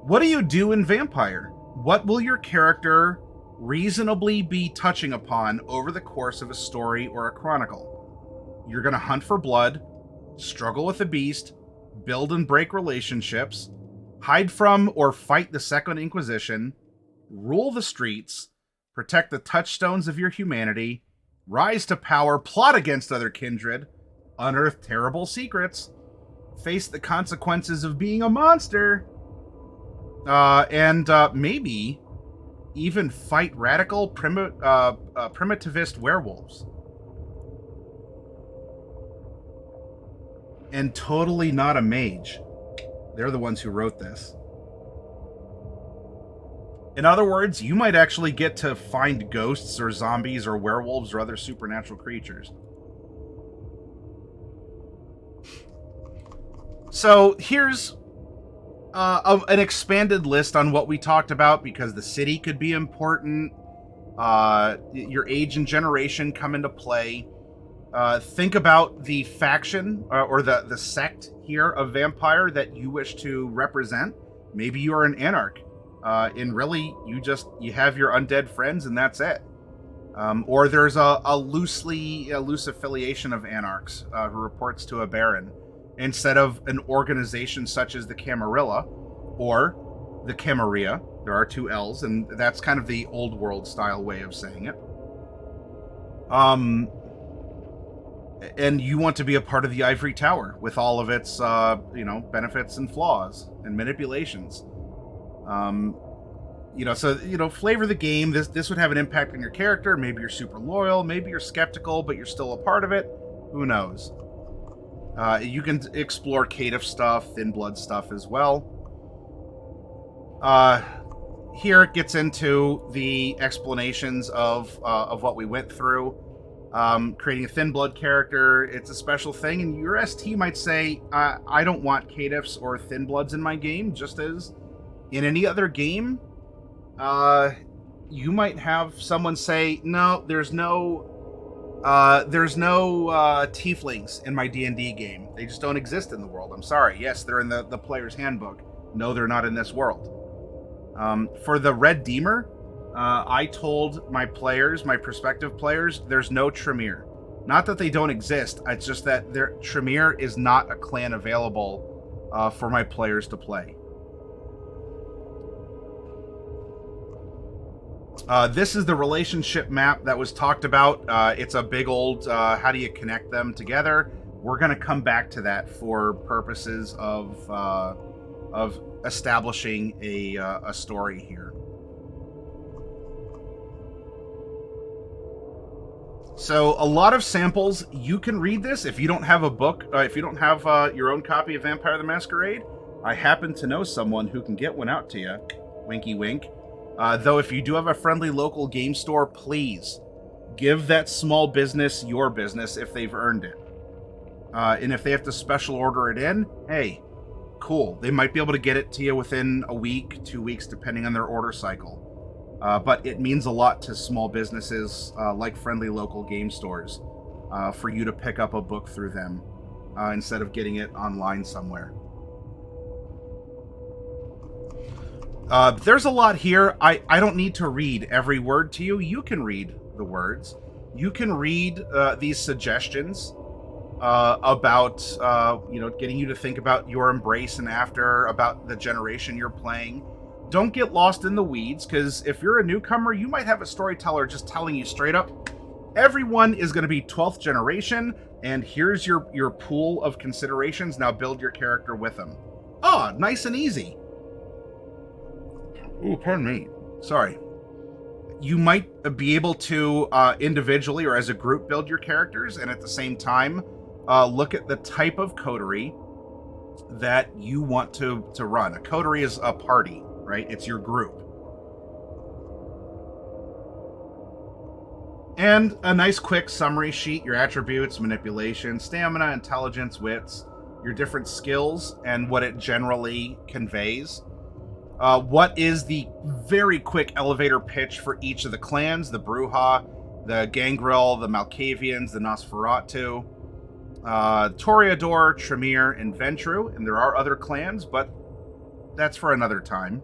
What do you do in Vampire? What will your character reasonably be touching upon over the course of a story or a chronicle? You're gonna hunt for blood, struggle with the beast, build and break relationships, hide from or fight the Second Inquisition, rule the streets, protect the touchstones of your humanity, rise to power, plot against other kindred, unearth terrible secrets, face the consequences of being a monster, and maybe even fight radical primitivist werewolves. And totally not a mage. They're the ones who wrote this. In other words, you might actually get to find ghosts or zombies or werewolves or other supernatural creatures. So here's an expanded list on what we talked about, because the city could be important. Your age and generation come into play. Think about the faction or the sect here of vampire that you wish to represent. Maybe you are an anarch, and really you have your undead friends and that's it. Or there's a loose affiliation of anarchs who reports to a baron instead of an organization such as the Camarilla or the Camarilla. There are two L's, and that's kind of the old world style way of saying it. And you want to be a part of the Ivory Tower with all of its, benefits and flaws and manipulations. Flavor the game. This would have an impact on your character. Maybe you're super loyal. Maybe you're skeptical, but you're still a part of it. Who knows? You can explore Caitiff stuff, Thin Blood stuff as well. Here it gets into the explanations of what we went through. Creating a Thin Blood character, it's a special thing, and your ST might say, I don't want Caitiffs or Thin Bloods in my game, just as in any other game. You might have someone say, no, there's no tieflings in my D&D game. They just don't exist in the world. I'm sorry. Yes, they're in the player's handbook. No, they're not in this world. For the Red Deemer, I told my prospective players, there's no Tremere. Not that they don't exist, it's just that Tremere is not a clan available for my players to play. This is the relationship map that was talked about. It's a big old, how do you connect them together? We're going to come back to that for purposes of establishing a story here. So a lot of samples, you can read this if you don't have a book, if you don't have your own copy of Vampire the Masquerade. I happen to know someone who can get one out to you. Winky wink. Though if you do have a friendly local game store, please give that small business your business if they've earned it. And if they have to special order it in, hey, cool. They might be able to get it to you within a week, 2 weeks, depending on their order cycle. But it means a lot to small businesses like friendly local game stores for you to pick up a book through them instead of getting it online somewhere. There's a lot here. I don't need to read every word to you. You can read the words. You can read these suggestions about getting you to think about your embrace and after, about the generation you're playing. Don't get lost in the weeds, because if you're a newcomer, you might have a storyteller just telling you straight up, everyone is going to be 12th generation, and here's your pool of considerations. Now build your character with them. Oh, nice and easy. Ooh, pardon me. Sorry. You might be able to individually or as a group build your characters, and at the same time, look at the type of coterie that you want to run. A coterie is a party, right? It's your group. And a nice quick summary sheet, your attributes, manipulation, stamina, intelligence, wits, your different skills, and what it generally conveys. What is the very quick elevator pitch for each of the clans, the Bruja, the Gangrel, the Malkavians, the Nosferatu, Toreador, Tremere, and Ventru, and there are other clans, but that's for another time.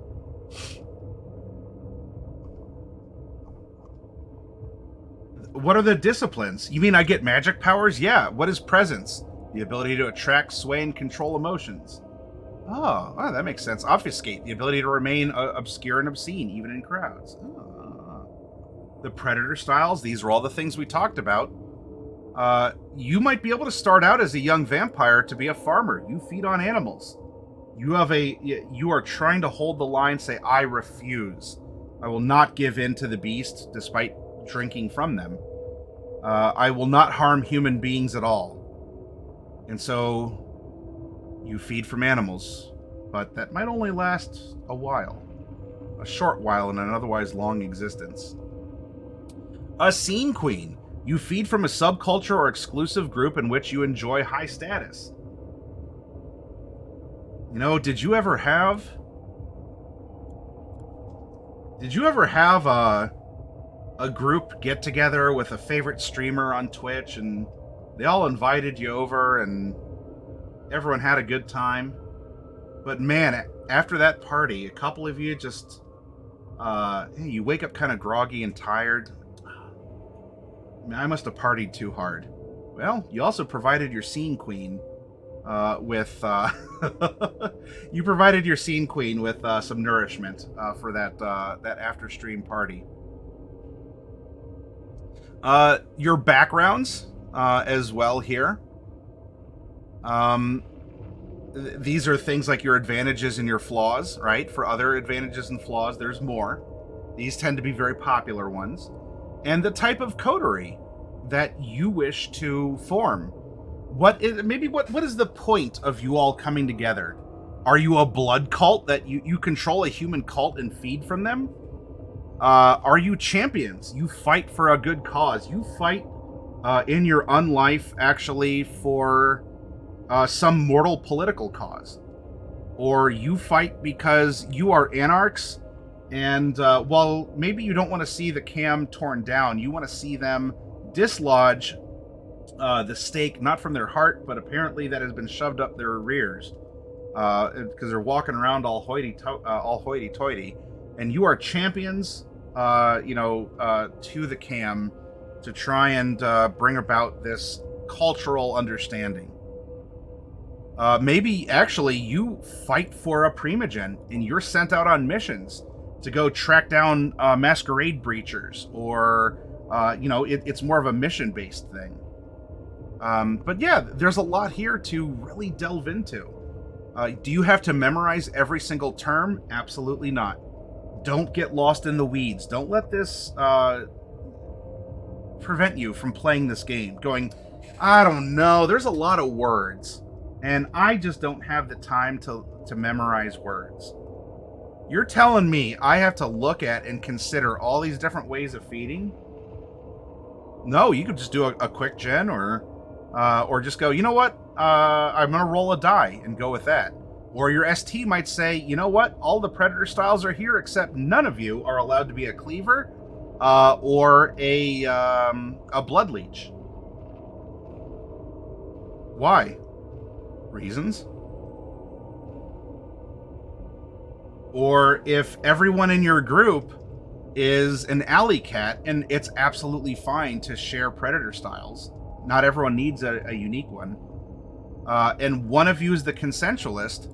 What are the disciplines? You mean I get magic powers? Yeah. What is presence? The ability to attract, sway, and control emotions. Oh, that makes sense. Obfuscate, the ability to remain obscure and obscene, even in crowds. The predator styles, these are all the things we talked about. You might be able to start out as a young vampire to be a farmer. You feed on animals. You are trying to hold the line, say, I refuse. I will not give in to the beast, despite drinking from them. I will not harm human beings at all. And so you feed from animals, but that might only last a while. A short while in an otherwise long existence. A scene queen. You feed from a subculture or exclusive group in which you enjoy high status. You know, did you ever have a group get together with a favorite streamer on Twitch, and they all invited you over, and everyone had a good time. But man, after that party, a couple of you just, you wake up kind of groggy and tired. I mean, I must have partied too hard. Well, you also provided your scene queen with you provided your scene queen with some nourishment for that after stream party. Your backgrounds as well here. These are things like your advantages and your flaws, right? For other advantages and flaws, there's more. These tend to be very popular ones. And the type of coterie that you wish to form. What is the point of you all coming together? Are you a blood cult that you control a human cult and feed from them? Are you champions? You fight for a good cause. You fight in your unlife actually for some mortal political cause. Or you fight because you are anarchs, and while maybe you don't want to see the cam torn down, you want to see them dislodge the stake, not from their heart, but apparently that has been shoved up their rears, because they're walking around all hoity-toity, and you are champions, to the cam to try and bring about this cultural understanding. Maybe actually you fight for a primogen and you're sent out on missions to go track down Masquerade breachers, or it's more of a mission-based thing. But yeah, there's a lot here to really delve into. Do you have to memorize every single term? Absolutely not. Don't get lost in the weeds. Don't let this prevent you from playing this game. Going, I don't know, there's a lot of words, and I just don't have the time to memorize words. You're telling me I have to look at and consider all these different ways of feeding? No, you could just do a quick gen, or just go, you know what? I'm going to roll a die and go with that. Or your ST might say, you know what? All the Predator styles are here, except none of you are allowed to be a Cleaver or a Blood Leech. Why? Reasons? Or if everyone in your group is an alley cat, and it's absolutely fine to share Predator styles. Not everyone needs a unique one. And one of you is the consensualist.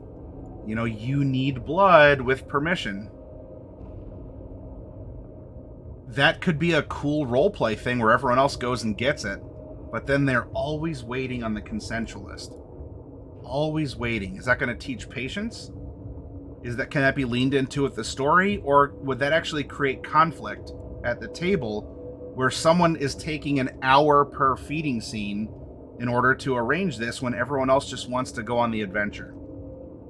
You need blood with permission. That could be a cool roleplay thing where everyone else goes and gets it, but then they're always waiting on the consensualist. Always waiting. Is that going to teach patience? Can that be leaned into with the story, or would that actually create conflict at the table where someone is taking an hour per feeding scene in order to arrange this when everyone else just wants to go on the adventure?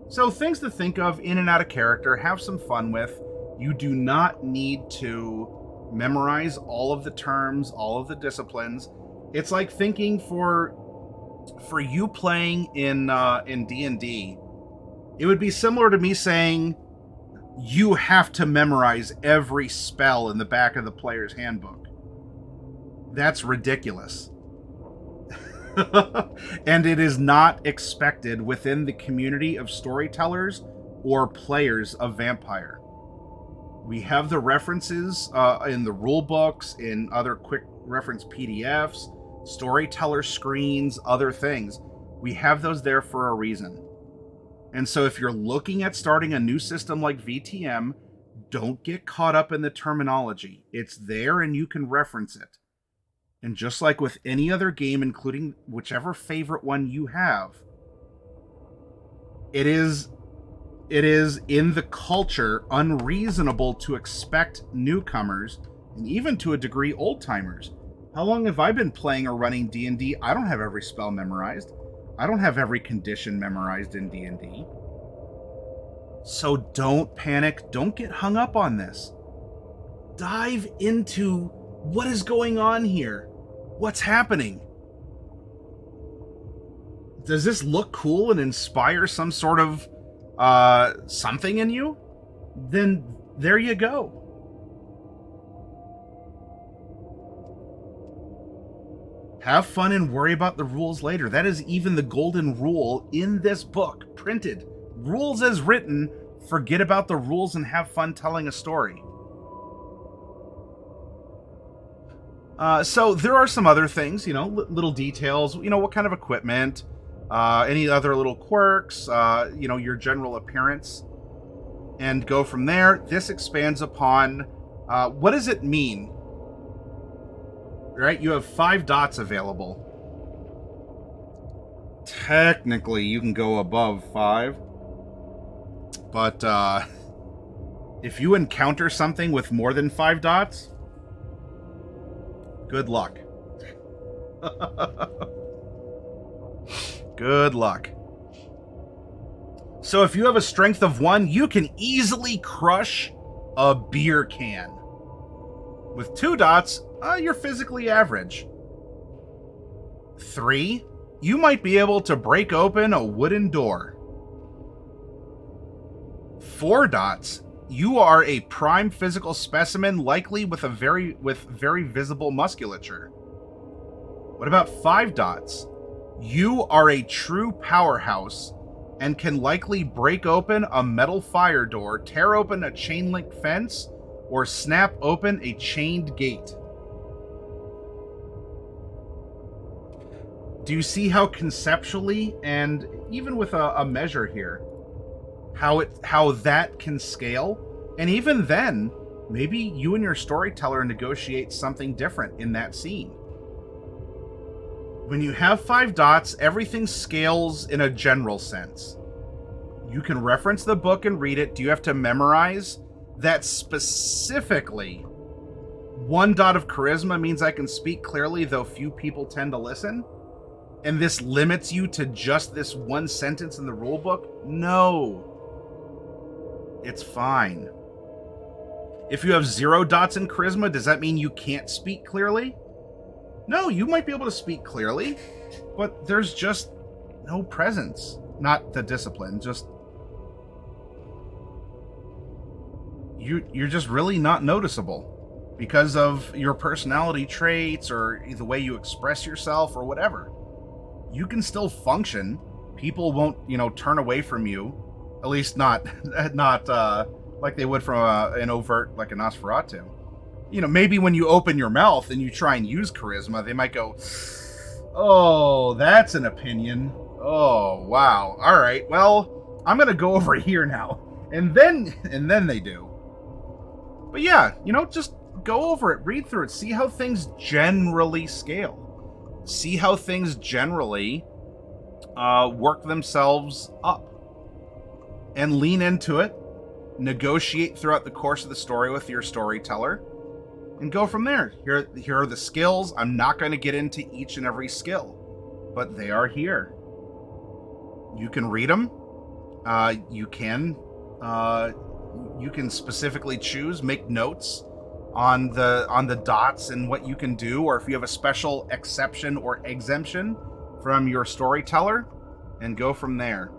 So things to think of in and out of character, have some fun with. You do not need to memorize all of the terms, all of the disciplines. It's like thinking for you playing in D&D, it would be similar to me saying you have to memorize every spell in the back of the player's handbook. That's ridiculous. And it is not expected within the community of storytellers or players of Vampire. We have the references in the rule books, in other quick reference PDFs, storyteller screens, other things. We have those there for a reason. And so if you're looking at starting a new system like VTM, don't get caught up in the terminology. It's there and you can reference it. And just like with any other game, including whichever favorite one you have, it is in the culture unreasonable to expect newcomers, and even to a degree old-timers. How long have I been playing or running D&D? I don't have every spell memorized. I don't have every condition memorized in D&D. So don't panic. Don't get hung up on this. Dive into what is going on here. What's happening? Does this look cool and inspire some sort of something in you? Then there you go. Have fun and worry about the rules later. That is even the golden rule in this book, printed. Rules as written, forget about the rules and have fun telling a story. So there are some other things, little details, what kind of equipment, any other little quirks, your general appearance, and go from there. This expands upon, what does it mean? Right? You have 5 dots available. Technically, you can go above 5. But, if you encounter something with more than 5 dots, good luck. Good luck. So if you have a strength of 1, you can easily crush a beer can. With 2 dots, you're physically average. 3, you might be able to break open a wooden door. 4 dots, you are a prime physical specimen, likely with very visible musculature. What about 5 dots? You are a true powerhouse and can likely break open a metal fire door, tear open a chain link fence, or snap open a chained gate. Do you see how conceptually, and even with a measure here, how that can scale? And even then, maybe you and your storyteller negotiate something different in that scene. When you have 5 dots, everything scales in a general sense. You can reference the book and read it. Do you have to memorize that specifically 1 dot of charisma means I can speak clearly, though few people tend to listen? And this limits you to just this 1 sentence in the rulebook? No. It's fine. If you have 0 dots in charisma, does that mean you can't speak clearly? No, you might be able to speak clearly, but there's just no presence. Not the discipline, just... You're just really not noticeable because of your personality traits or the way you express yourself or whatever. You can still function. People won't, turn away from you. At least not like they would from an overt, like a Nosferatu. Maybe when you open your mouth and you try and use charisma, they might go, "Oh, that's an opinion. Oh, wow. All right. Well, I'm going to go over here now." And then they do. But yeah, just go over it, read through it, see how things generally scale. See how things generally work themselves up. And lean into it. Negotiate throughout the course of the story with your storyteller. And go from there. Here are the skills. I'm not going to get into each and every skill. But they are here. You can read them. You can specifically choose, make notes on the dots and what you can do, or if you have a special exception or exemption from your storyteller, and go from there.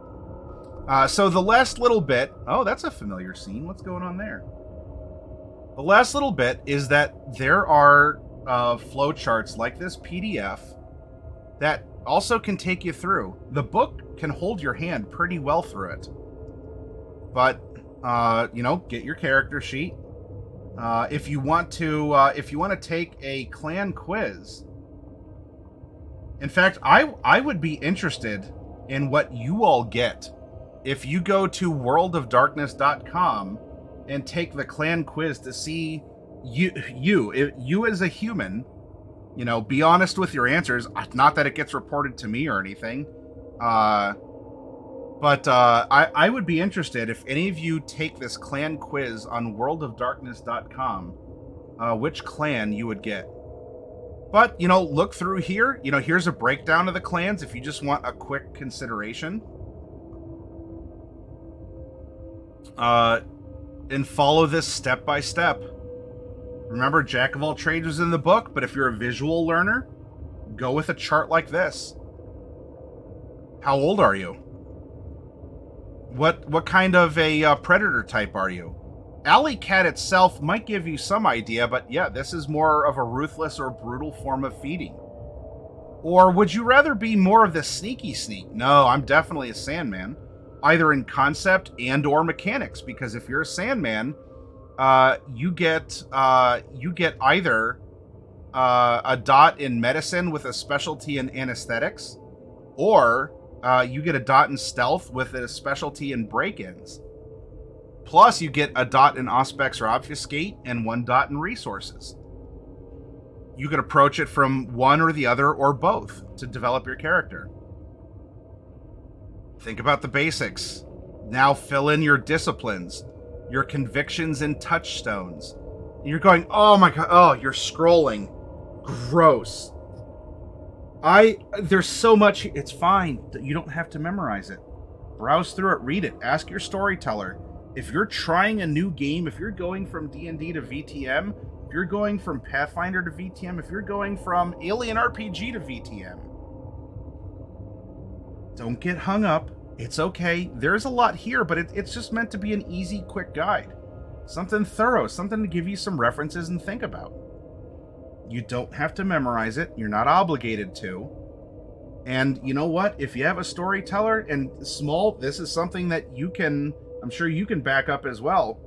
So the last little bit, that's a familiar scene. What's going on there? The last little bit is that there are flowcharts like this PDF that also can take you through. The book can hold your hand pretty well through it. But, get your character sheet. If you want to take a clan quiz. In fact, I would be interested in what you all get if you go to worldofdarkness.com and take the clan quiz to see you as a human, be honest with your answers. Not that it gets reported to me or anything. But I would be interested if any of you take this clan quiz on worldofdarkness.com, which clan you would get. But, look through here. Here's a breakdown of the clans if you just want a quick consideration. And follow this step by step. Remember, Jack of all trades was in the book, but if you're a visual learner, go with a chart like this. How old are you? What kind of a predator type are you? Alley cat itself might give you some idea, but yeah, this is more of a ruthless or brutal form of feeding. Or would you rather be more of the sneaky sneak? No, I'm definitely a Sandman, either in concept and or mechanics. Because if you're a Sandman, you get either a dot in medicine with a specialty in anesthetics, or you get a dot in stealth with a specialty in break-ins. Plus, you get a dot in auspex or obfuscate and 1 dot in resources. You can approach it from one or the other or both to develop your character. Think about the basics. Now fill in your disciplines, your convictions and touchstones. You're going, oh my god, oh, you're scrolling. Gross. There's so much, it's fine. You don't have to memorize it. Browse through it, read it, ask your storyteller. If you're trying a new game, if you're going from D&D to VTM, if you're going from Pathfinder to VTM, if you're going from Alien RPG to VTM, don't get hung up. It's okay. There's a lot here, but it's just meant to be an easy, quick guide. Something thorough, something to give you some references and think about. You don't have to memorize it. You're not obligated to. And you know what? If you have a storyteller, and this is something that I'm sure you can back up as well.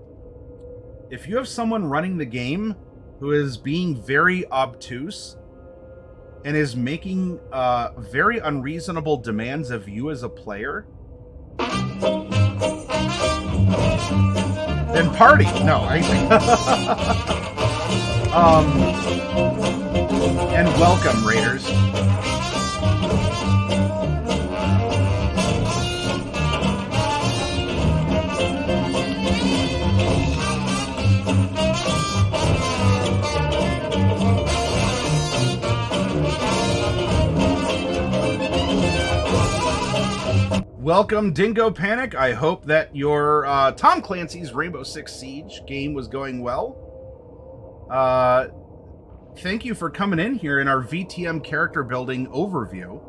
If you have someone running the game who is being very obtuse and is making very unreasonable demands of you as a player, then party. No, and welcome, Raiders. Welcome, Dingo Panic. I hope that your Tom Clancy's Rainbow Six Siege game was going well. Thank you for coming in here in our VTM character building overview.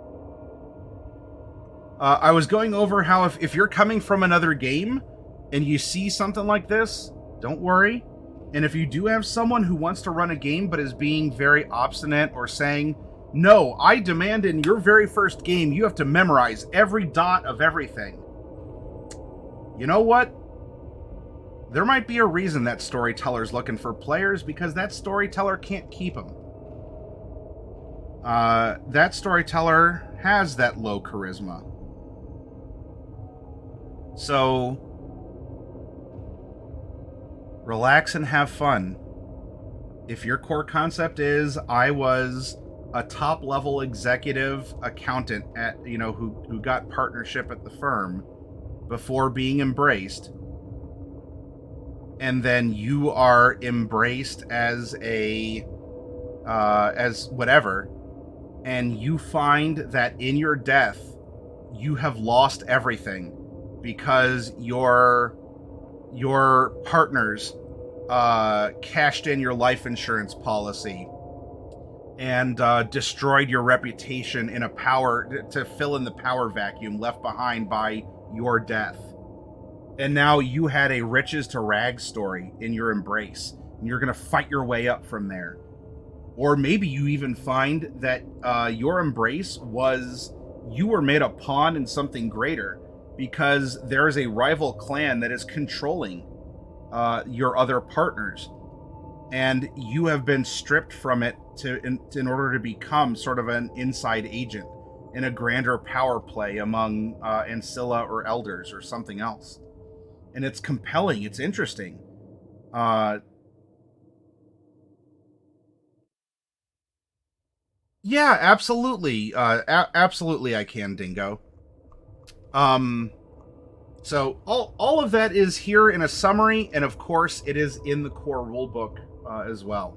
I was going over how if you're coming from another game and you see something like this, don't worry. And if you do have someone who wants to run a game but is being very obstinate or saying, no, I demand in your very first game you have to memorize every dot of everything. You know what? There might be a reason that storyteller's looking for players, because that storyteller can't keep them. That storyteller has that low charisma. So, relax and have fun. If your core concept is, I was a top-level executive accountant at, who got partnership at the firm before being embraced, and then you are embraced as as whatever, and you find that in your death you have lost everything because your partners cashed in your life insurance policy and destroyed your reputation in to fill in the power vacuum left behind by your death. And now you had a riches to rags story in your embrace, and you're going to fight your way up from there. Or maybe you even find that your embrace you were made a pawn in something greater, because there is a rival clan that is controlling your other partners, and you have been stripped from it in order to become sort of an inside agent in a grander power play among Ancilla or elders or something else. And it's compelling. It's interesting. Yeah, absolutely. Absolutely, I can, Dingo. So all of that is here in a summary, and of course, it is in the core rulebook as well.